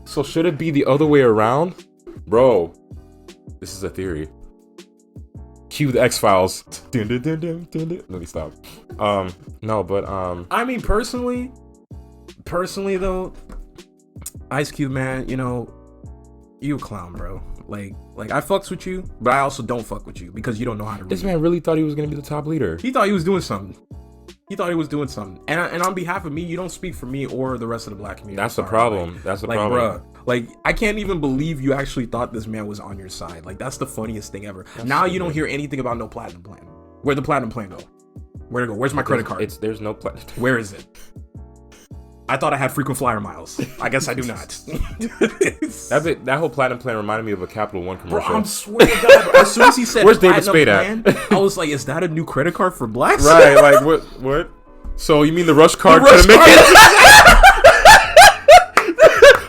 So should it be the other way around? Bro, this is a theory. Cue the X-Files. Let me stop. No, but I mean, personally though, Ice Cube, man, you know, you a clown, bro. Like I fucks with you, but I also don't fuck with you because you don't know how to read. This man really thought he was gonna be the top leader. He thought he was doing something. And on behalf of me, you don't speak for me or the rest of the black community. That's the problem. That's the problem. Bruh, like, I can't even believe you actually thought this man was on your side. Like, that's the funniest thing ever. Now you don't hear anything about no platinum plan. Where'd the platinum plan go? Where'd it go? Where's my credit card? There's no platinum. Where is it? I thought I had frequent flyer miles. I guess I do not. That whole platinum plan reminded me of a Capital One commercial. Bro, I'm swear to God, bro, as soon as he said where's David Spade at? I was like, is that a new credit card for blacks? Right, like what? So you mean the Rush card couldn't make it?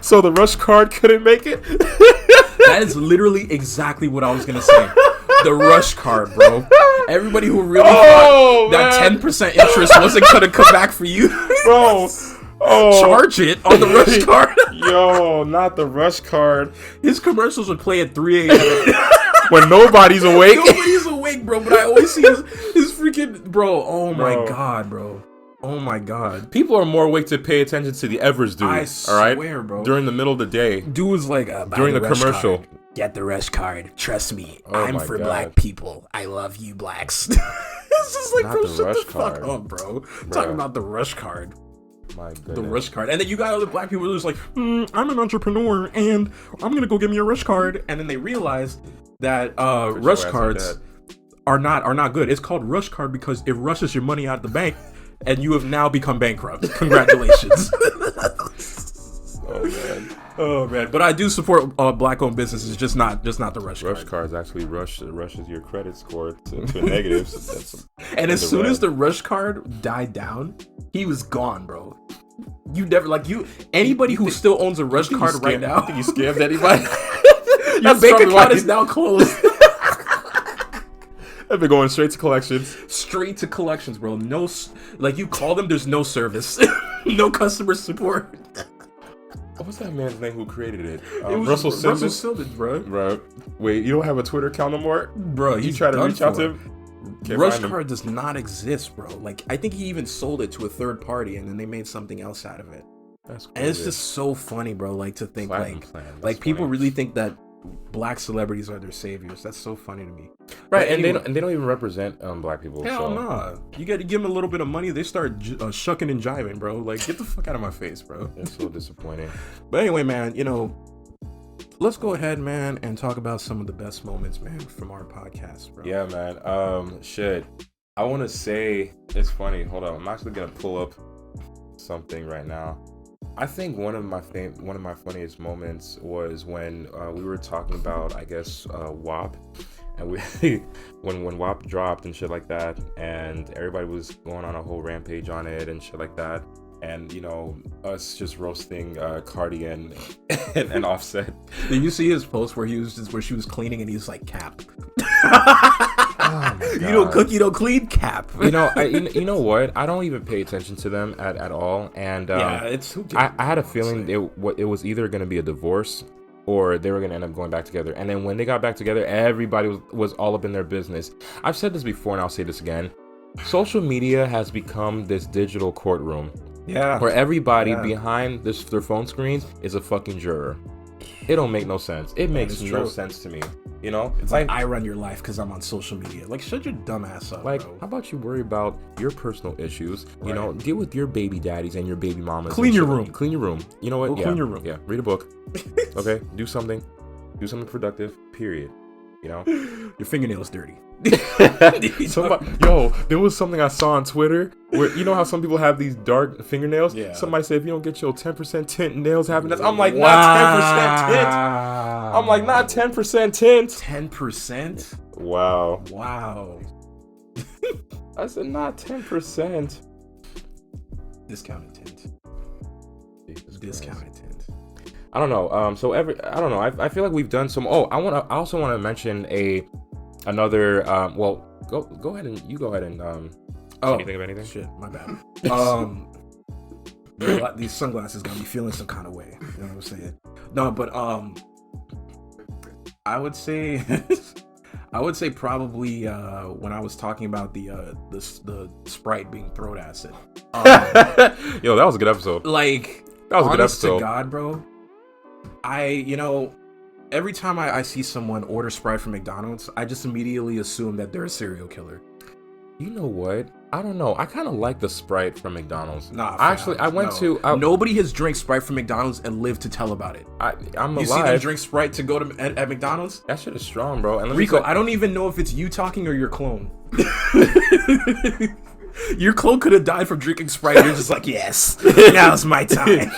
So the Rush card couldn't make it? That is literally exactly what I was gonna say. The Rush card, bro. Everybody who really thought that 10% interest wasn't gonna come back for you, bro. Charge it on the Rush card. Yo, not the Rush card. His commercials would play at 3 a.m. when nobody's awake. Nobody's awake, bro. But I always see his freaking bro. Oh my God, bro. Oh my God. People are more awake to pay attention to the Evers dude. I swear, bro. During the middle of the day. Dude was like, during the commercial. Card. Get the Rush card. Trust me. I'm for black people. I love you, blacks. It's just like, bro, shut the fuck up, bro. Talking about the Rush card. My goodness. The Rush card. And then you got other black people who are just like, I'm an entrepreneur and I'm gonna go get me a Rush card. And then they realize that Rush cards are not good. It's called Rush card because it rushes your money out of the bank and you have now become bankrupt. Congratulations. Oh man. But I do support black-owned businesses, just not the Rush card. Rush cards actually rushes your credit score to negatives. And as soon as the Rush card died down, he was gone, bro. You never anybody who still owns a Rush card right now. Think you scammed anybody? Your bank account is now closed. I've been going straight to collections. Straight to collections, bro. No, like you call them, there's no service, no customer support. What's that man's name who created it? It was Russell Simmons. Russell Simmons, bro. Bro, wait, you don't have a Twitter account no more, bro? You try to reach out to him. Rush card does not exist, bro. Like I think he even sold it to a third party, and then they made something else out of it. That's crazy. And it's just so funny, bro. Like to think like people really think that black celebrities are their saviors. That's so funny to me. Right, and anyway, they don't even represent black people. Hell nah. You got to give them a little bit of money. They start shucking and jiving, bro. Like get the fuck out of my face, bro. It's so disappointing. But anyway, man, you know, let's go ahead, man, and talk about some of the best moments, man, from our podcast, bro. Yeah, man. Shit. I want to say it's funny. Hold on, I'm actually gonna pull up something right now. I think one of my funniest moments was when we were talking about, I guess, WAP, and we when WAP dropped and shit like that, and everybody was going on a whole rampage on it and shit like that, and you know us just roasting Cardi and Offset. Did you see his post where she was cleaning and he was like, "Cap." Oh you don't cook, you don't clean, Cap. You know what? I don't even pay attention to them at all. And I had a feeling it was either going to be a divorce or they were going to end up going back together. And then when they got back together, everybody was all up in their business. I've said this before and I'll say this again. Social media has become this digital courtroom. Yeah. Where everybody behind their phone screens is a fucking juror. It don't make no sense. It makes no sense to me. You know, it's like I run your life because I'm on social media. Like, shut your dumb ass up. Like, bro. How about you worry about your personal issues? You know, deal with your baby daddies and your baby mamas. Clean your room. Clean your room. You know what? Clean your room. Yeah. Read a book. Okay. Do something productive. Period. You know, your fingernails dirty. Yo, there was something I saw on Twitter where you know how some people have these dark fingernails. Yeah. Somebody said if you don't get your 10% tint nails having this, I'm like not 10% tint. I'm like not 10% tint. 10%. Wow. I said not 10%. Discounted tint. Discounted tint. I don't know. So I don't know. I feel like we've done some. Oh, I also want to mention another. Well, go ahead and you go ahead and. Can you think of anything? Shit, my bad. These sunglasses got me feeling some kind of way. You know what I'm saying? No, but I would say probably when I was talking about the Sprite being throat acid. Yo, that was a good episode. Like, that was a good episode. To God, bro. Every time I see someone order Sprite from McDonald's, I just immediately assume that they're a serial killer. You know what? I don't know. I kind of like the Sprite from McDonald's. Nah, actually, I went to. Nobody has drank Sprite from McDonald's and lived to tell about it. I'm alive. You see them drink Sprite to go to at McDonald's? That shit is strong, bro. And Rico, I don't even know if it's you talking or your clone. Your clone could have died from drinking Sprite. You're just like, yes, now's my time.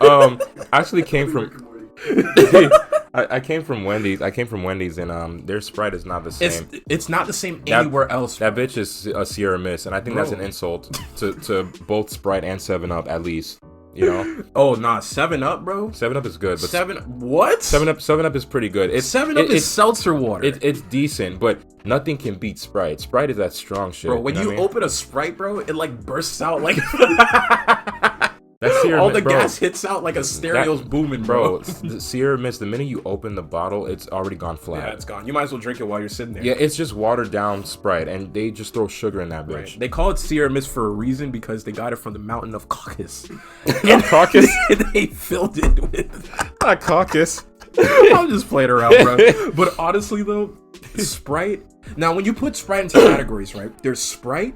I actually came from. I came from Wendy's. And their Sprite is not the same. It's not the same anywhere else. That bitch is a Sierra Mist, and I think that's an insult to both Sprite and 7-Up at least. You know? Oh nah, 7-Up, bro. 7-Up is good, but 7-Up is pretty good. 7-Up is seltzer water. It's decent, but nothing can beat Sprite. Sprite is that strong shit. Bro, when you open a Sprite, bro, it like bursts out like all the gas hits out like a stereo's booming, bro. The Sierra Mist, the minute you open the bottle, it's already gone flat. Yeah, it's gone. You might as well drink it while you're sitting there. Yeah, it's just watered down Sprite, and they just throw sugar in that bitch. Right. They call it Sierra Mist for a reason because they got it from the mountain of Caucasus. Caucasus? They filled it with not Caucasus. I'm just playing around, bro. But honestly, though, Sprite. Now, when you put Sprite into categories, right? There's Sprite,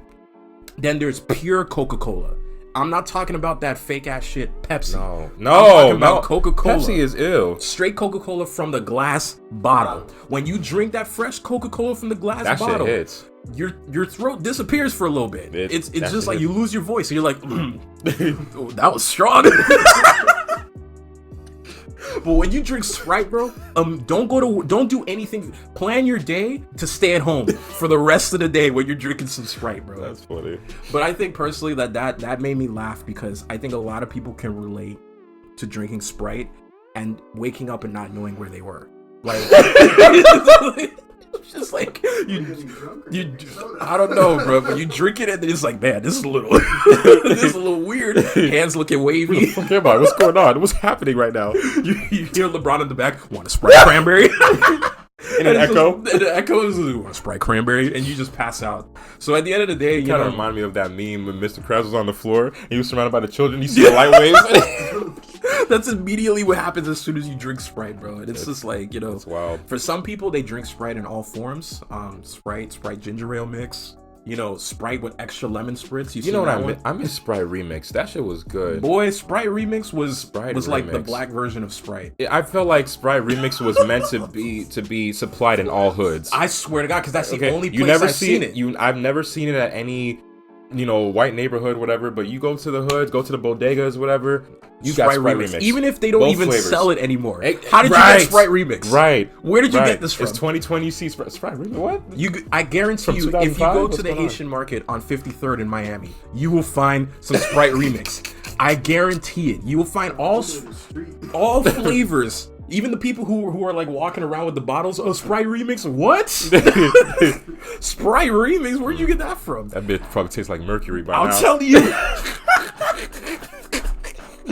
then there's pure Coca-Cola. I'm not talking about that fake ass shit, Pepsi. No. I'm talking about Coca-Cola. Pepsi is ill. Straight Coca-Cola from the glass bottle. When you drink that fresh Coca-Cola from the glass bottle, shit hits. Your throat disappears for a little bit. It's just like you lose your voice. And you're like, that was strong. But when you drink Sprite, bro, don't do anything. Plan your day to stay at home for the rest of the day when you're drinking some Sprite, bro. That's funny. But I think personally that made me laugh because I think a lot of people can relate to drinking Sprite and waking up and not knowing where they were. Like, it's just like you I don't know, bro, but you drink it and it's like, man, this is a little weird. Hands looking wavy. Forget about it. What's going on? What's happening right now? You hear LeBron in the back, want a Sprite cranberry? In an echo? The echo is want a Sprite cranberry, and you just pass out. So at the end of the day, you kind of remind me of that meme when Mr. Krabs was on the floor and he was surrounded by the children. You see the light waves. That's immediately what happens as soon as you drink Sprite, bro. And it's just like, it's wild. For some people, they drink Sprite in all forms. Sprite ginger ale mix. Sprite with extra lemon spritz. You know what I miss Sprite Remix. That shit was good. Boy, Sprite Remix was like the black version of Sprite. I felt like Sprite Remix was meant to be supplied in all hoods. I swear to God, because that's the only place I've seen it. I've never seen it at any white neighborhood, whatever, but you go to the hoods, go to the bodegas, whatever, you got Sprite Remix. Even if they don't even sell it anymore. How did you get Sprite Remix? Right. Where did you get this from? It's 2020, you see Sprite Remix. What? I guarantee you, if you go to the Haitian market on 53rd in Miami, you will find some Sprite Remix. I guarantee it. You will find all flavors. Even the people who are like walking around with the bottles, Sprite Remix, what? Sprite Remix, where'd you get that from? That bitch probably tastes like mercury by now. I'll tell you.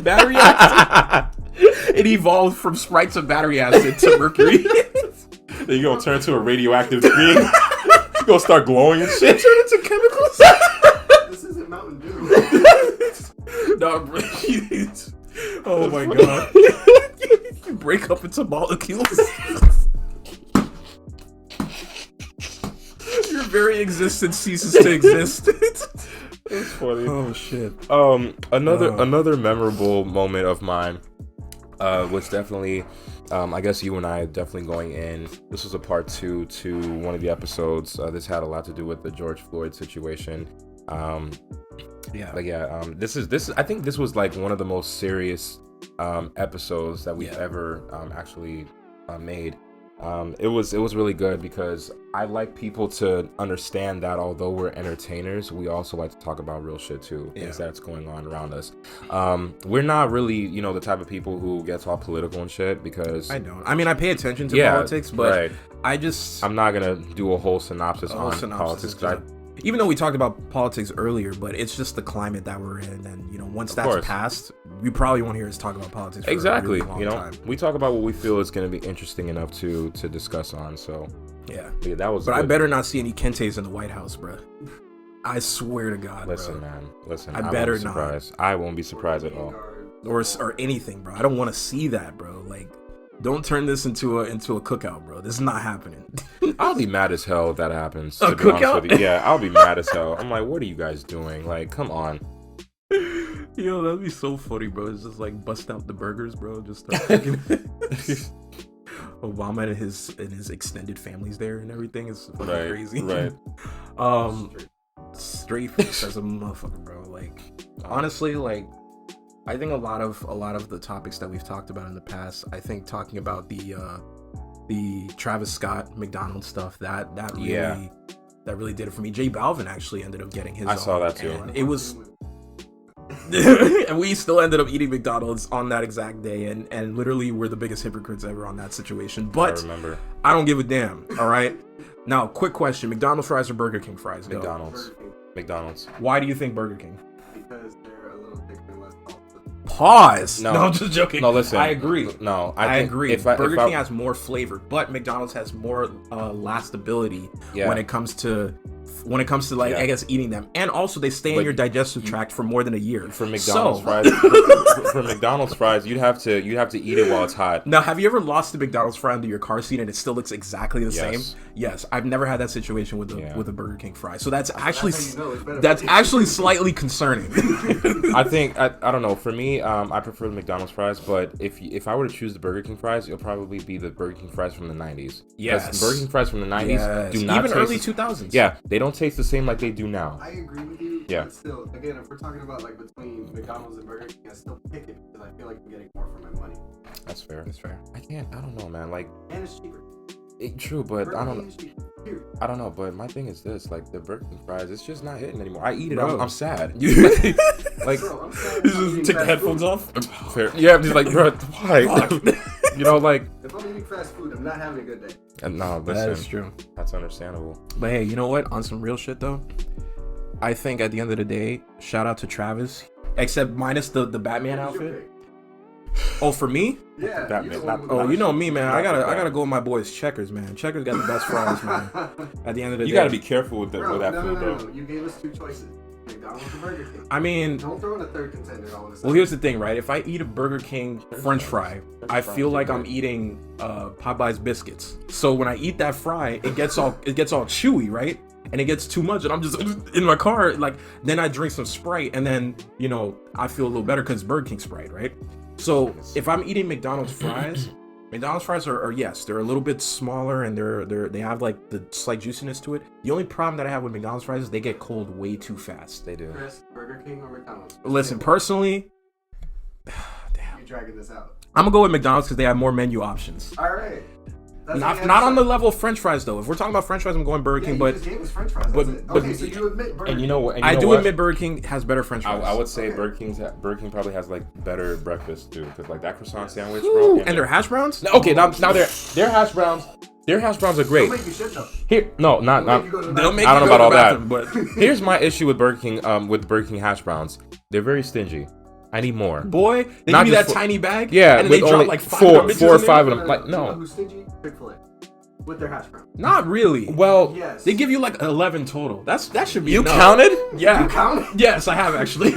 Battery acid. It evolved from Sprite to battery acid to mercury. Then you gonna turn to a radioactive being. You gonna start glowing and shit. Turn into chemicals. This isn't Mountain Dew. No, bro. Oh my God. You break up into molecules. Your very existence ceases to exist. It's funny. Oh shit. Another memorable moment of mine was definitely I guess you and I definitely going in. This was a part 2 to one of the episodes. This had a lot to do with the George Floyd situation. This is. I think this was like one of the most serious episodes that we've ever actually made. It was really good because I like people to understand that although we're entertainers, we also like to talk about real shit too, things that's going on around us. We're not really, the type of people who gets all political and shit because I don't. I mean, I pay attention to politics, but I'm not gonna do a whole synopsis on politics. Even though we talked about politics earlier, but it's just the climate that we're in, and once that's passed, you probably won't hear us talk about politics for a really long time. We talk about what we feel is going to be interesting enough to discuss on. So that was. But good. I better not see any Kentes in the White House, bro. I swear to God. Listen, bro. man. Listen. I better not. I won't be surprised at all. Or anything, bro. I don't want to see that, bro. Like, don't turn this into a cookout, bro. This is not happening. I'll be mad as hell if that happens. A cookout? Yeah, I'll be mad as hell. I'm like, what are you guys doing? Like, come on. Yo, that'd be so funny, bro. It's just like bust out the burgers, bro. Just start cooking. Obama and his extended families there and everything is fucking crazy. Right. Straight face as a motherfucker, bro. Like, honestly, like, I think a lot of the topics that we've talked about in the past, I think talking about the Travis Scott McDonald's stuff, that really did it for me. J Balvin actually ended up getting his. I saw that too. And it was, and we still ended up eating McDonald's on that exact day, and literally we're the biggest hypocrites ever on that situation. But I don't give a damn. All right. Now, quick question: McDonald's fries or Burger King fries? McDonald's. Why do you think Burger King? Because they're a little thicker and less salty. Pause. No, I'm just joking. No, listen. I agree. No, I agree. Burger King has more flavor, but McDonald's has more lastability when it comes to like I guess eating them, and also they stay in your digestive tract for more than a year. For McDonald's fries, for McDonald's fries, you'd have to eat it while it's hot. Now, have you ever lost a McDonald's fry under your car seat and it still looks exactly the same? Yes, I've never had that situation with a Burger King fry. So that's actually slightly concerning. I think I don't know. For me, I prefer the McDonald's fries, but if I were to choose the Burger King fries, it'll probably be the Burger King fries from the 90s. Yes, Burger King fries from the 90s do not even early 2000s. Yeah, they don't taste the same like they do now. I agree with you. Yeah. But still, again, if we're talking about like between McDonald's and Burger King, I still pick it because I feel like I'm getting more for my money. That's fair. I don't know, man. Like, and it's cheaper. True, but Burger I don't know. But my thing is this: like the Burger King fries, it's just not hitting anymore. I eat it. I'm sad. Like, bro, I'm sad. Just take the headphones off. Fair. Yeah, I'm just like, bro, why? Like, if I'm eating fast food, I'm not having a good day. No, listen, that's true. That's understandable. But hey, you know what? On some real shit though, I think at the end of the day, shout out to Travis. Except minus the Batman outfit. Oh, for me? Yeah. Batman. You know me, man. I gotta go with my boys Checkers, man. Checkers got the best fries, man. At the end of the day, you gotta be careful with that food, bro. No. You gave us two choices: McDonald's or Burger King. I mean, don't throw in a third contender all of a sudden. Well, here's the thing, right? If I eat a Burger King French fry, I feel like I'm eating Popeye's biscuits. So when I eat that fry, it gets all chewy, right? And it gets too much, and I'm just in my car. Like, then I drink some Sprite, and then I feel a little better because Burger King Sprite, right? So if I'm eating McDonald's fries, are yes, they're a little bit smaller, and they have like the slight juiciness to it. The only problem that I have with McDonald's fries is they get cold way too fast. They do. Chris, Burger King or McDonald's? Listen, personally, damn, you're dragging this out. I'm gonna go with McDonald's because they have more menu options. All right. Not on the level of French fries though. If we're talking about French fries, I'm going Burger King. But French fries. Okay, so you admit Burger King. And you know what? I do admit Burger King has better French fries. I would say Burger King probably has like better breakfast too, because like that croissant sandwich, bro. And their hash browns. Now their hash browns. Their hash browns are great. They'll make you shit though. Here, no, not. They'll make I don't know about all that. But here's my issue with Burger King. With Burger King hash browns, they're very stingy. I need more. Boy, they give you that tiny bag. Yeah, and they drop like four or five of them. Like, no. You know who's stingy? Chick-fil-A. With their hash brown. Not really. Well, yes. They give you like 11 total. That should be You enough. Counted? Yeah. You counted? Yes, I have actually.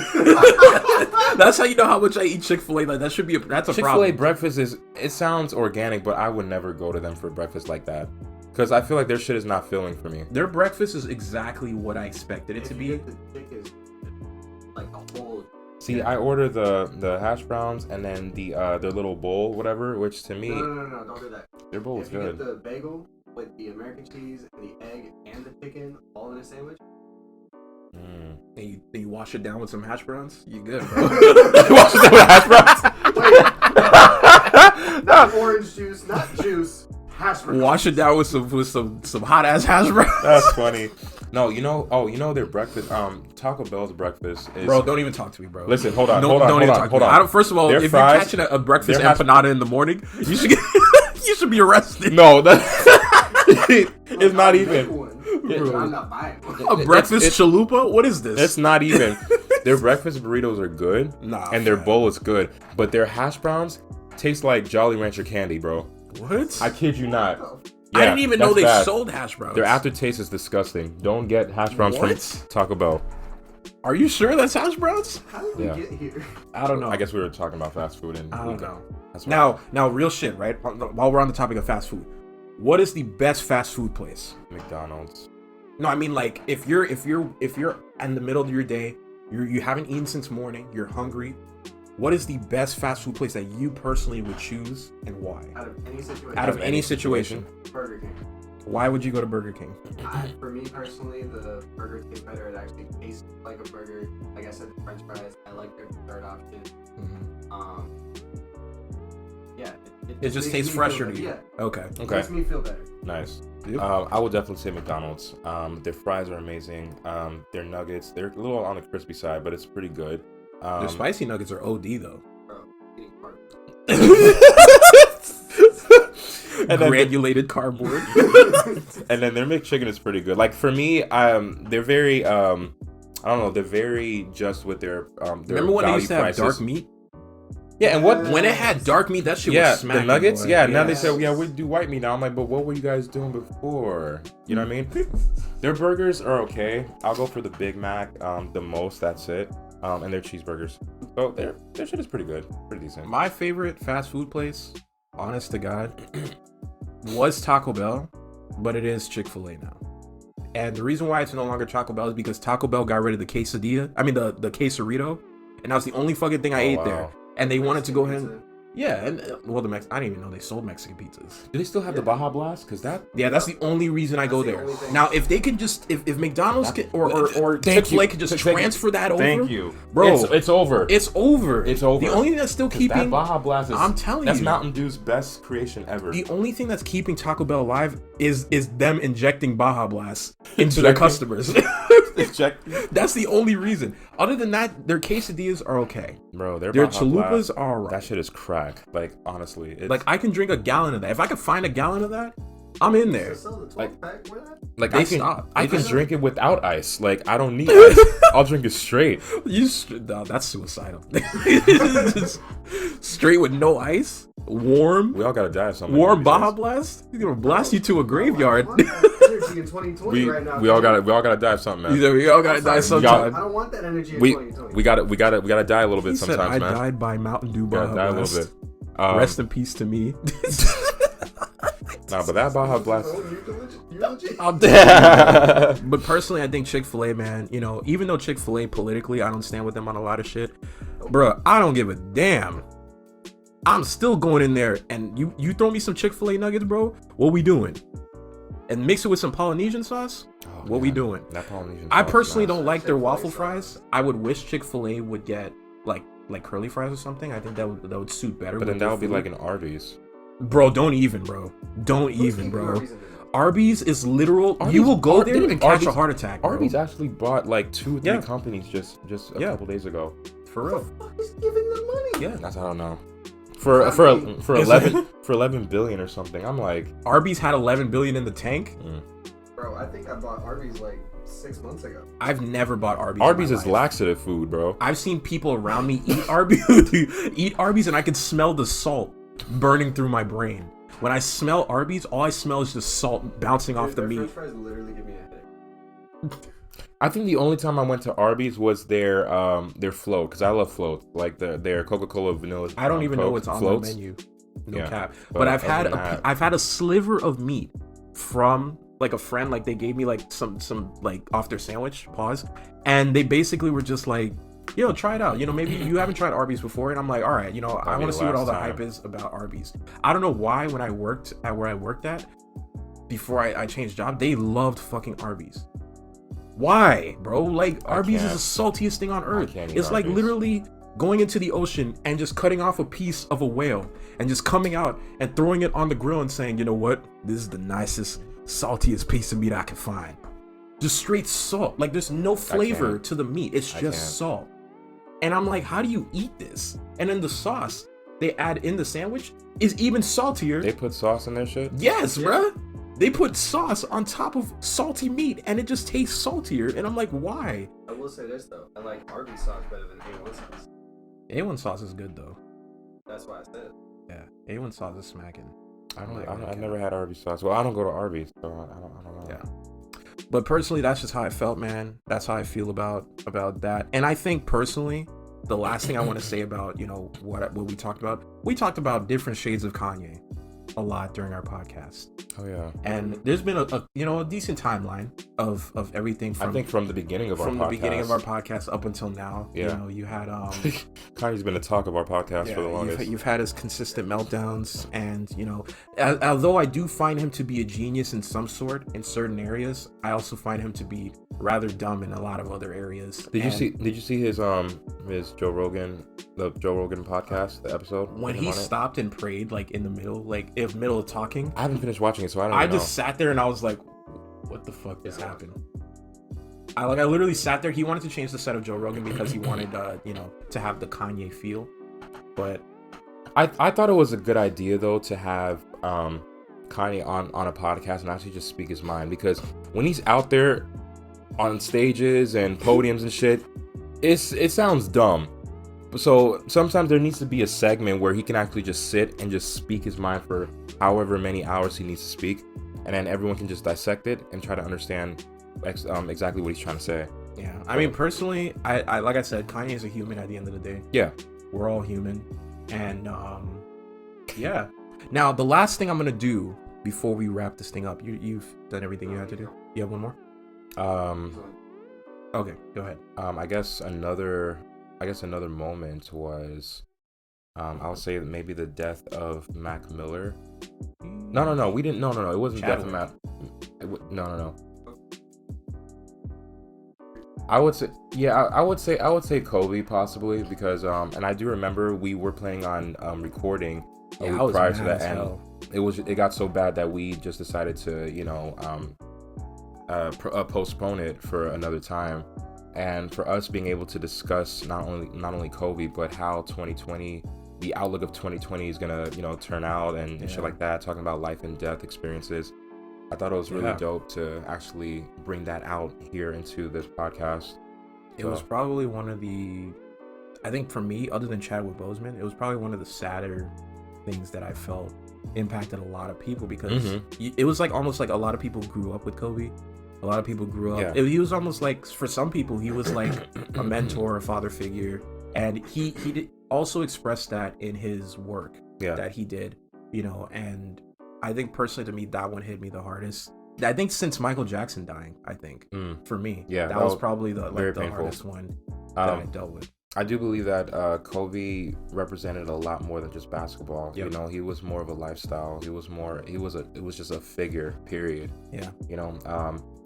That's how you know how much I eat Chick-fil-A. Like that's a problem. Chick-fil-A breakfast it sounds organic, but I would never go to them for breakfast like that. Because I feel like their shit is not filling for me. Their breakfast is exactly what I expected it to be. The chick is like a whole See, I order the hash browns and then the their little bowl, whatever. Which to me, No, don't do that. Their bowl is good. If you get the bagel with the American cheese and the egg and the chicken all in a sandwich. And you wash it down with some hash browns, you good, bro. Wash it down with hash browns. Not orange juice, not juice. Hash browns. Wash it down with some hot ass hash browns. That's funny. No, you know their breakfast. Taco Bell's breakfast is. Bro, don't even talk to me, bro. Listen, hold on. First of all, if you're catching a breakfast empanada in the morning, you should you should be arrested. No, it's not even. I'm not buying one. A breakfast chalupa? What is this? It's not even. Their breakfast burritos are good, and their bowl is good, but their hash browns taste like Jolly Rancher candy, bro. What? I kid you not. Yeah, I didn't even know they sold hash browns. Their aftertaste is disgusting. Don't get hash browns from Taco Bell. Are you sure that's hash browns? How did we get here? I don't know. I guess we were talking about fast food and I don't know. Now, real shit, right? While we're on the topic of fast food, what is the best fast food place? McDonald's. No, I mean like if you're in the middle of your day, you haven't eaten since morning, you're hungry. What is the best fast food place that you personally would choose and why? Out of any situation. Burger King. Why would you go to Burger King? For me personally, the burger tastes better. It actually tastes like a burger. Like I said, the French fries. I like their third option. Yeah. It just tastes fresher to you. Yeah. Okay. It makes me feel better. Nice. Yep. I would definitely say McDonald's. Their fries are amazing. Their nuggets, they're a little on the crispy side, but it's pretty good. Their spicy nuggets are OD though. Bro, eating part. And granulated cardboard. And then their McChicken is pretty good. Like for me, they're very I don't know, they're very just with their Remember when they used to have dark meat? Yeah, and when it had dark meat, that shit was smacking. The nuggets, now they said, we do white meat now. I'm like, but what were you guys doing before? You know what I mean? Their burgers are okay. I'll go for the Big Mac, the most, that's it. And their cheeseburgers. So their shit is pretty good, pretty decent. My favorite fast food place, honest to God, was Taco Bell, but it is Chick-fil-A now. And the reason why it's no longer Taco Bell is because Taco Bell got rid of the quesadilla. I mean the quesarito, and that was the only fucking thing I ate there. And they wanted to go ahead and I didn't even know they sold Mexican pizzas. Do they still have the Baja Blast? Cause that's the only reason I go there. Now, if they could just, if McDonald's or Chick-fil-A could just transfer that over. Thank you, bro. It's over. It's over. It's over. The only thing that's still keeping that Baja Blast is, I'm telling that's you, Mountain Dew's best creation ever. The only thing that's keeping Taco Bell alive is them injecting Baja Blast into their customers. That's the only reason. Other than that, their quesadillas are okay. Bro, their chalupas are alright. That shit is crack. Like honestly, like I can drink a gallon of that. If I could find a gallon of that, I'm in there. Like I can drink it without ice. Like I don't need ice. I'll drink it straight. No, that's suicidal. Straight with no ice, warm. We all gotta die of something. Warm Baja Blast. He's gonna blast you to a graveyard. We all gotta die of something, man. We all gotta die sometime. I don't want that energy in 2020. We gotta die a little bit sometimes, man. I died by Mountain Dew Baja Blast. Die a little bit. Rest in peace to me. Nah, but that Baja Blast. But personally, I think Chick-fil-A, man, you know, even though Chick-fil-A politically, I don't stand with them on a lot of shit, bro, I don't give a damn. I'm still going in there, and you throw me some Chick-fil-A nuggets, bro, what we doing? And mix it with some Polynesian sauce, what we doing? That Polynesian I personally don't like their waffle fries. I would wish Chick-fil-A would get like curly fries or something. I think that would suit better. But then that would be like an Arby's. Bro, don't even, bro. Arby's is literal. You will go there and catch a heart attack, bro. Arby's actually bought like 2-3 companies just a couple days ago. For real. Who the fuck is giving them money? Yeah, that's I don't know. For 11 billion or something. I'm like, Arby's had 11 billion in the tank. Bro, I think I bought Arby's like 6 months ago. I've never bought Arby's. Arby's is laxative food, bro. I've seen people around me eat Arby's, and I could smell the salt burning through my brain. When I smell Arby's, all I smell is just salt bouncing off the meat. French fries literally give me a headache. I think the only time I went to Arby's was their float, because I love float, like their Coca-Cola vanilla. I don't even know what's on the menu. No cap. But I've had a sliver of meat from like a friend. Like they gave me like some like off their sandwich. Pause. And they basically were just like, try it out. Maybe you haven't tried Arby's before, and I'm like, all right, I want to see what all the hype is about Arby's. I don't know why when I worked at where I worked at before I changed job, they loved fucking Arby's. Why, bro? Like, Arby's is the saltiest thing on earth. It's like literally going into the ocean and just cutting off a piece of a whale and just coming out and throwing it on the grill and saying, you know what? This is the nicest, saltiest piece of meat I can find. Just straight salt. Like, there's no flavor to the meat. It's just salt. And I'm like, how do you eat this? And then the sauce they add in the sandwich is even saltier. They put sauce in their shit? Yes, bruh. They put sauce on top of salty meat, and it just tastes saltier. And I'm like, why? I will say this, though. I like Arby's sauce better than A1 sauce. A1 sauce is good, though. That's why I said it. Yeah, A1 sauce is smacking. I've never had Arby's sauce. Well, I don't go to Arby's, so I don't know. Yeah. But personally, that's just how I felt, man. That's how I feel about that. And I think personally, the last thing I want to say about, what we talked about different shades of Kanye a lot during our podcast. Oh yeah. And there's been a decent timeline of everything from, I think from the beginning of our podcast up until now. Yeah. You had Kanye's been the talk of our podcast for the longest. You've had his consistent meltdowns, and although I do find him to be a genius in some sort in certain areas, I also find him to be rather dumb in a lot of other areas. Did you see his Joe Rogan podcast, the episode when he stopped and prayed like in the middle, like if middle of talking? I haven't finished watching it, so I just sat there and I was like, what the fuck just happened? I literally sat there. He wanted to change the set of Joe Rogan because he wanted to have the Kanye feel, but I thought it was a good idea though to have Kanye on a podcast and actually just speak his mind, because when he's out there on stages and podiums and shit, it sounds dumb. So sometimes there needs to be a segment where he can actually just sit and just speak his mind for however many hours he needs to speak, and then everyone can just dissect it and try to understand exactly what he's trying to say. Yeah, I mean, personally, I like I said, Kanye is a human at the end of the day. Yeah, we're all human, and yeah. Now, the last thing I'm gonna do before we wrap this thing up, you've done everything you had to do. You have one more? Okay, go ahead. I guess another moment was, I'll say that maybe the death of Mac Miller. No, we didn't. No, it wasn't death of Mac. No. I would say Kobe possibly, because and I do remember we were planning on recording a week prior to that, and it got so bad that we just decided to postpone it for another time. And for us being able to discuss not only Kobe, but how 2020, the outlook of 2020 is gonna turn out and shit like that, talking about life and death experiences, I thought it was really dope to actually bring that out here into this podcast. It was probably one of the, I think for me, other than Chadwick Boseman, it was probably one of the sadder things that I felt impacted a lot of people, because it was like almost like a lot of people grew up with Kobe. A lot of people grew up. He was almost like, for some people, he was like a mentor, a father figure, and he also expressed that in his work that he did, and I think personally to me that one hit me the hardest. I think since Michael Jackson dying, I think for me, that was probably the hardest one that I dealt with. I do believe that Kobe represented a lot more than just basketball. He was more of a lifestyle. It was just a figure, period.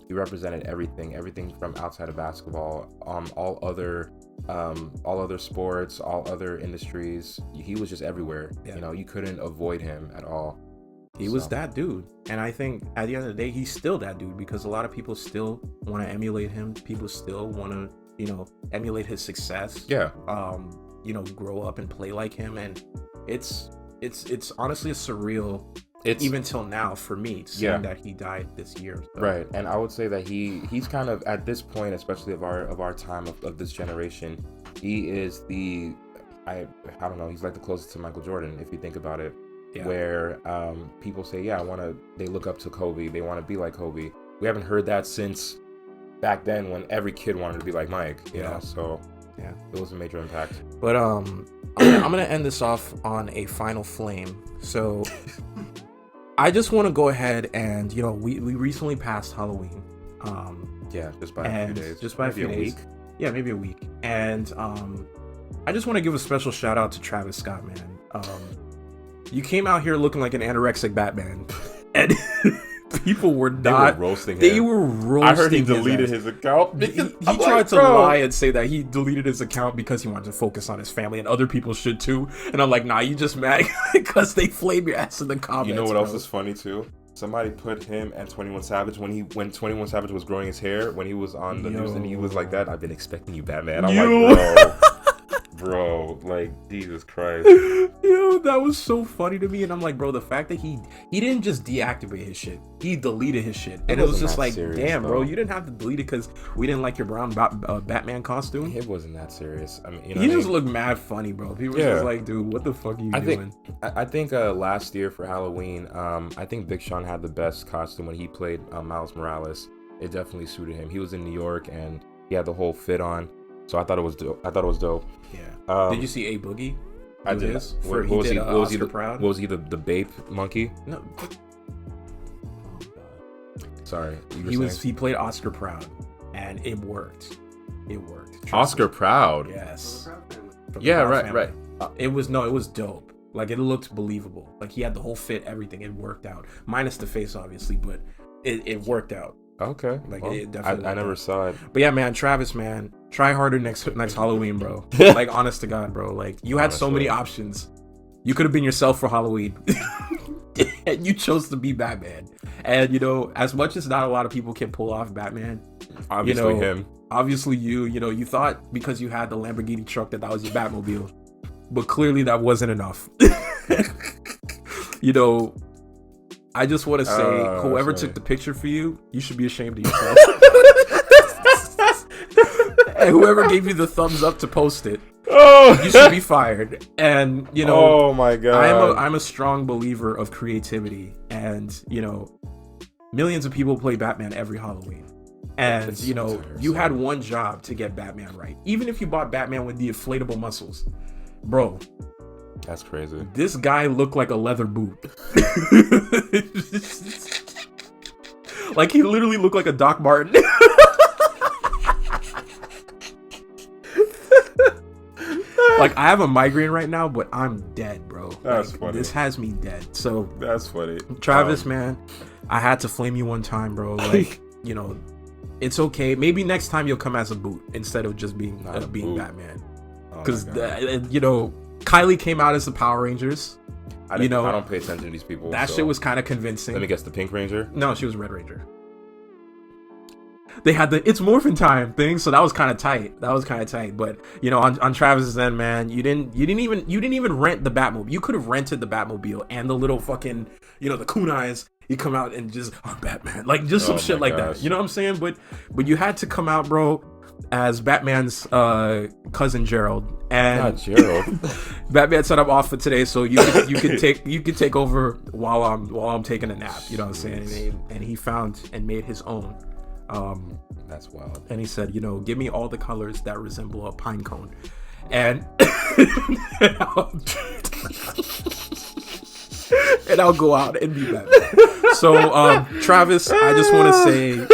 He represented everything from outside of basketball, all other sports, all other industries. He was just everywhere. You couldn't avoid him at all. He was that dude, and I think at the end of the day, he's still that dude, because a lot of people still want to emulate him. People still want to, emulate his success. Grow up and play like him, and it's honestly a surreal. Even till now for me, seeing that he died this year. So. Right, and I would say that he's kind of at this point, especially of our time of this generation, he is I don't know, he's like the closest to Michael Jordan if you think about it. Where people say, they look up to Kobe, they want to be like Kobe. We haven't heard that since back then when every kid wanted to be like Mike, you know. So it was a major impact. But I'm gonna end this off on a final flame. So I just want to go ahead and we recently passed Halloween. Just by a few days. Just by a few days. Yeah, maybe a week. And I just want to give a special shout out to Travis Scott, man. You came out here looking like an anorexic Batman, and people were not. They were roasting him. They were roasting. I heard he deleted his account. He tried to lie and say that he deleted his account because he wanted to focus on his family, and other people should too. And I'm like, nah, you just mad because they flame your ass in the comments. You know what else is funny too? Somebody put him and 21 Savage when 21 Savage was growing his hair when he was on the news and he was like that. I've been expecting you, Batman. I'm like, bro, like Jesus Christ. Yo, that was so funny to me, and I'm like, bro, the fact that he didn't just deactivate his shit, he deleted his shit, and it was just like, serious, damn, bro, you didn't have to delete it because we didn't like your brown Batman costume. It wasn't that serious. I mean, you know, he just looked mad funny, bro. People were just like, dude, what the fuck are you doing? I think last year for Halloween, I think Big Sean had the best costume when he played Miles Morales. It definitely suited him. He was in New York and he had the whole fit on, so I thought it was dope. Yeah. Did you see A Boogie? I did. What was he the Bape monkey? No. Sorry. He played Oscar Proud, and it worked. Oscar Proud. Yes. Yeah, right. It was dope. Like, it looked believable. Like, he had the whole fit, everything. It worked out. Minus the face, obviously, but it worked out. Okay. Like, well, it definitely I never saw it. But yeah, man, Travis, man, try harder next Halloween, bro. Like, honest to God, bro. Like, you had so many options. You could have been yourself for Halloween. And you chose to be Batman. And, you know, as much as not a lot of people can pull off Batman, obviously him. Obviously you thought because you had the Lamborghini truck that was your Batmobile. But clearly that wasn't enough. You know, I just want to say, whoever took the picture for you, you should be ashamed of yourself. And whoever gave you the thumbs up to post it, you should be fired. And, you know, oh my God, I'm a strong believer of creativity. And, you know, millions of people play Batman every Halloween. And, you know, you had one job to get Batman right. Even if you bought Batman with the inflatable muscles, bro. That's crazy. This guy looked like a leather boot. Like, he literally looked like a Doc Martin. Like, I have a migraine right now, but I'm dead, bro. That's like, funny. This has me dead. So that's funny. Travis, man, I had to flame you one time, bro. Like, you know, it's okay. Maybe next time you'll come as a boot instead of just being Batman. Because you know, Kylie came out as the Power Rangers. I don't pay attention to these people. That shit was kind of convincing. Let me guess, the Pink Ranger? No, she was Red Ranger. They had the "it's morphin' time" thing, so that was kind of tight. But you know, on Travis's end, man, you didn't even rent the Batmobile. You could have rented the Batmobile and the little fucking, you know, the kunais. You come out and just, I'm Batman, like just some shit like that. You know what I'm saying? But you had to come out, bro, as Batman's cousin Gerald. And not Gerald. Batman set up off for today, so you could take over while I'm taking a nap. You know what I'm saying? And he found and made his own. That's wild. And he said, you know, give me all the colors that resemble a pine cone, and and I'll go out and be Batman. So, Travis, I just want to say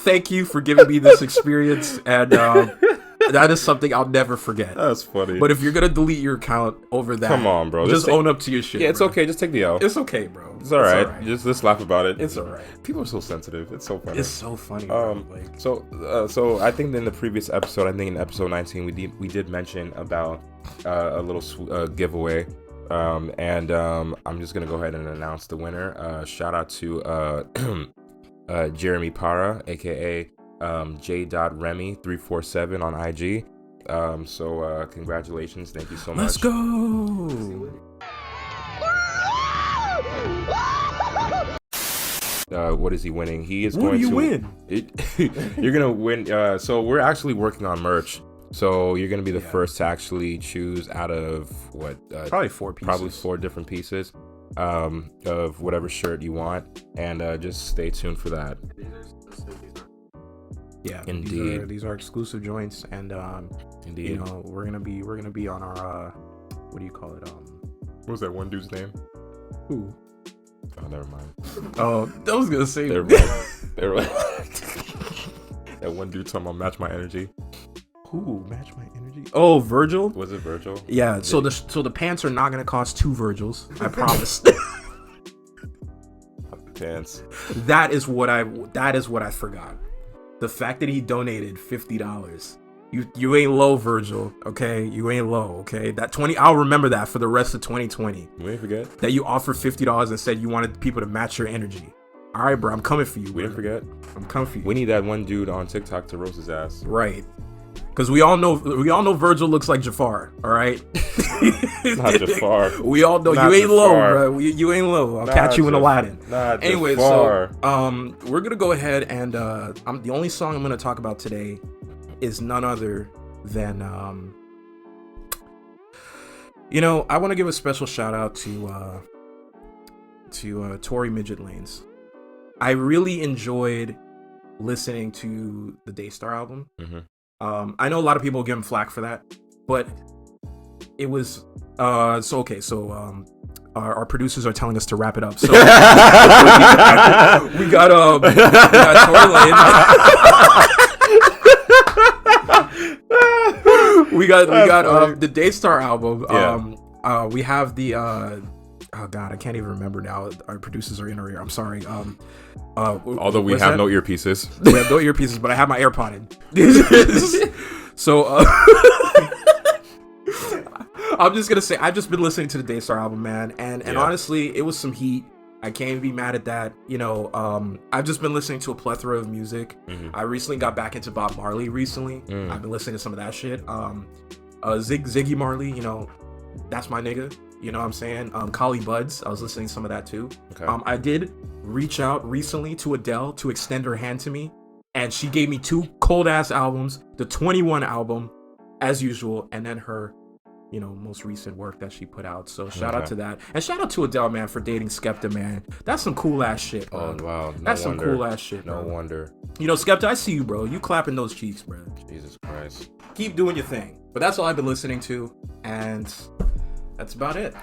thank you for giving me this experience, and that is something I'll never forget. That's funny. But if you're gonna delete your account over that, come on, bro. Just own up to your shit. Yeah, it's okay. Just take the L. It's okay, bro. It's all right. Just laugh about it. It's all right. People are so sensitive. It's so funny. It's so funny. Bro. So I think in the previous episode, I think in episode 19, we did mention about a little giveaway. And I'm just gonna go ahead and announce the winner. Shout out to Jeremy Para, aka J.Remy347 on IG. So congratulations, thank you so much. Let's go. What is he winning? He is what going do you to win. You're gonna win. So we're actually working on merch. So you're gonna be the first to actually choose out of what? Probably 4 pieces. Probably 4 different pieces of whatever shirt you want, and just stay tuned for that. Yeah, indeed. These are exclusive joints, and indeed, you know, we're gonna be on our what do you call it? What was that one dude's name? Who? Oh, never mind. Oh, I was gonna say. Never mind. That one dude talking about match my energy. Who match my energy? Oh, Virgil. Was it Virgil? Yeah. So the pants are not gonna cost 2 Virgils. I promise. Pants. That is what I forgot. The fact that he donated $50. You ain't low, Virgil. Okay, you ain't low. Okay, that 20. I'll remember that for the rest of 2020. We ain't forget that you offered $50 and said you wanted people to match your energy. All right, bro. I'm coming for you. We didn't forget. I'm coming for you. We need that one dude on TikTok to roast his ass. Right. Because we all know Virgil looks like Jafar. All right. Not Jafar. We all know you ain't Jafar. Low, bro. You ain't low. I'll catch you in Aladdin. Anyway, Jafar. So we're gonna go ahead and the only song I'm gonna talk about today is none other than I want to give a special shout out to Tory Midget Lanes. I really enjoyed listening to the Daystar album. Mm-hmm. I know a lot of people give him flack for that, but it was our producers are telling us to wrap it up. So we got Tory Lanez. we got the Daystar album. Yeah. We have the oh god, I can't even remember now. Our producers are in our ear. I'm sorry. Although we have no earpieces. We have no earpieces, but I have my AirPod in. So I'm just gonna say I've just been listening to the Daystar album, man, and honestly, it was some heat. I can't be mad at that. I've just been listening to a plethora of music. Mm-hmm. I recently got back into Bob Marley recently. I've been listening to some of that shit. Ziggy Marley, that's my nigga. You know what I'm saying? Collie Buddz, I was listening to some of that too. Okay. I did reach out recently to Adele to extend her hand to me, and she gave me 2 cold ass albums, the 21 album, as usual, and then her, most recent work that she put out. So shout out to that, and shout out to Adele, man, for dating Skepta, man. That's some cool ass shit, bro. Oh wow, that's some cool ass shit. No bro. wonder. Skepta, I see you, bro. You clapping those cheeks, bro. Jesus Christ. Keep doing your thing. But that's all I've been listening to, and that's about it.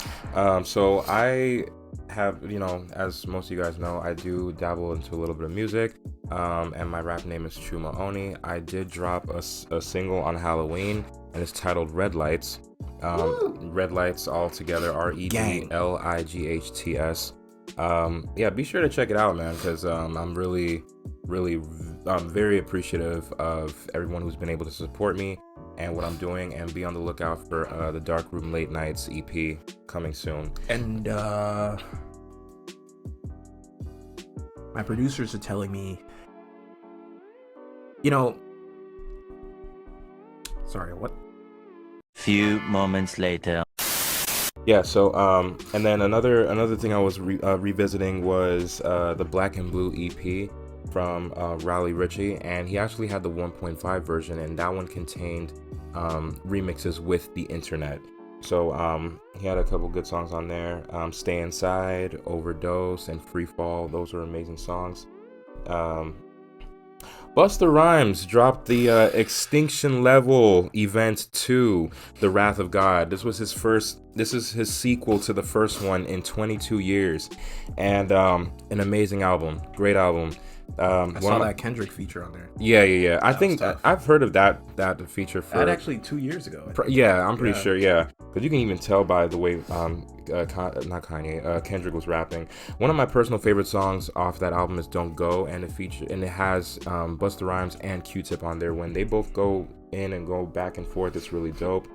So I have, as most of you guys know, I do dabble into a little bit of music, and my rap name is Chuma Oni. I did drop a single on Halloween, and it's titled Red Lights. Red Lights all together, REDLIGHTS. Be sure to check it out, man, because I'm really very appreciative of everyone who's been able to support me and what I'm doing, and be on the lookout for the Dark Room Late Nights EP coming soon. And my producers are telling me, sorry, what? Few moments later. Yeah, so and then another thing I was revisiting was the Black and Blue EP from Raleigh Ritchie, and he actually had the 1.5 version, and that one contained remixes with the internet. So he had a couple good songs on there. Stay Inside, Overdose, and Free Fall. Those were amazing songs. Busta Rhymes dropped the Extinction Level Event 2, The Wrath of God. This is his sequel to the first one in 22 years. And an amazing album. Great album. I saw that Kendrick feature on there. Yeah. I think I've heard of that feature for that actually 2 years ago. I'm pretty sure. Yeah, because you can even tell by the way Kendrick was rapping. One of my personal favorite songs off that album is "Don't Go," and it has Busta Rhymes and Q-Tip on there. When they both go in and go back and forth, it's really dope.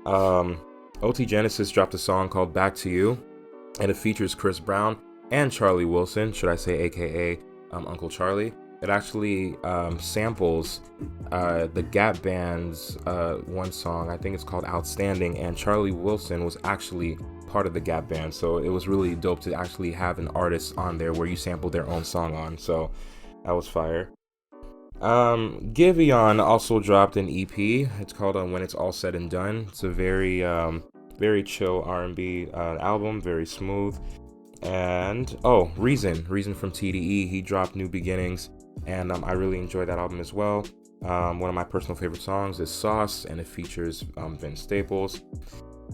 OT Genesis dropped a song called "Back to You," and it features Chris Brown and Charlie Wilson, should I say, aka Uncle Charlie. It actually samples the Gap Band's one song. I think it's called Outstanding, and Charlie Wilson was actually part of the Gap Band, so it was really dope to actually have an artist on there where you sample their own song on, so that was fire. Giveon also dropped an EP. It's called When It's All Said and Done. It's a very chill R&B album, very smooth. And Reason from TDE, he dropped New Beginnings, and I really enjoyed that album as well. One of my personal favorite songs is Sauce, and it features Vince Staples.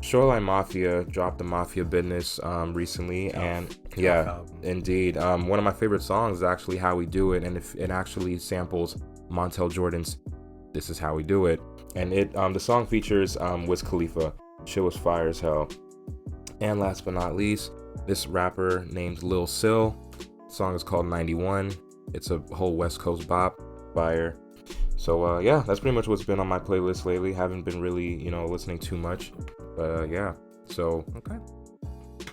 Shoreline Mafia dropped the Mafia Business recently, and indeed, one of my favorite songs is actually How We Do It, and it actually samples Montel Jordan's this is how we do it. And the song features Wiz Khalifa. Shit was fire as hell. And last but not least, this rapper named Lil Sil. The song is called 91. It's a whole West Coast bop. Fire. So yeah, that's pretty much what's been on my playlist lately. Haven't been really, listening too much. But yeah. So Okay.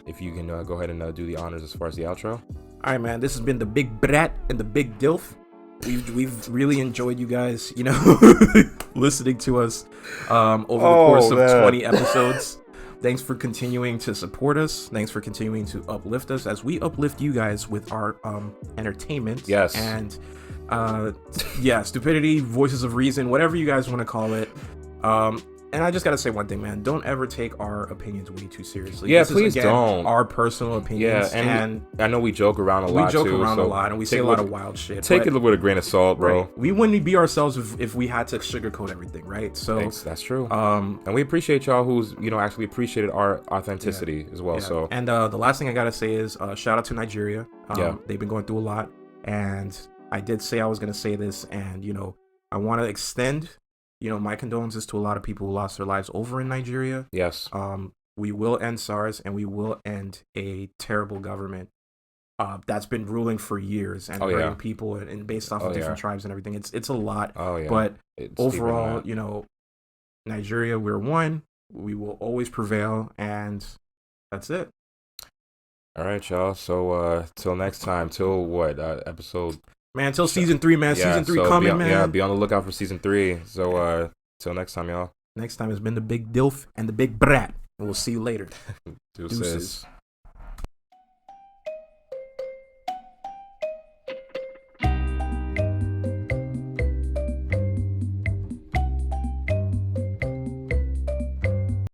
if you can go ahead and do the honors as far as the outro. All right, man. This has been the Big Brat and the Big Dilf. We've really enjoyed you guys, listening to us over the course of 20 episodes. Thanks for continuing to support us. Thanks for continuing to uplift us as we uplift you guys with our entertainment. Yes. And stupidity, voices of reason, whatever you guys want to call it. And I just gotta say one thing, man. Don't ever take our opinions way too seriously. Yeah, this please is, again, don't. Our personal opinions. Yeah, and I know we joke around a lot. We joke too, around so a lot, and we say a lot of wild shit. Take it with a grain of salt, bro. Right. We wouldn't be ourselves if we had to sugarcoat everything, right? So that's true. And we appreciate y'all who's actually appreciated our authenticity as well. Yeah. So and the last thing I gotta say is shout out to Nigeria. They've been going through a lot, and I did say I was gonna say this, and I want to extend my condolences to a lot of people who lost their lives over in Nigeria. Yes. We will end SARS, and we will end a terrible government that's been ruling for years and hurting people and based off of different tribes and everything. It's a lot. Oh yeah. But it's overall, Nigeria, we're one. We will always prevail, and that's it. All right, y'all. So till next time, till what episode? Man, until season 3, man. Yeah, season 3 coming, man. Yeah, be on the lookout for season 3. So till next time, y'all. Next time has been the Big Dilf and the Big Brat. And we'll see you later. Deuces.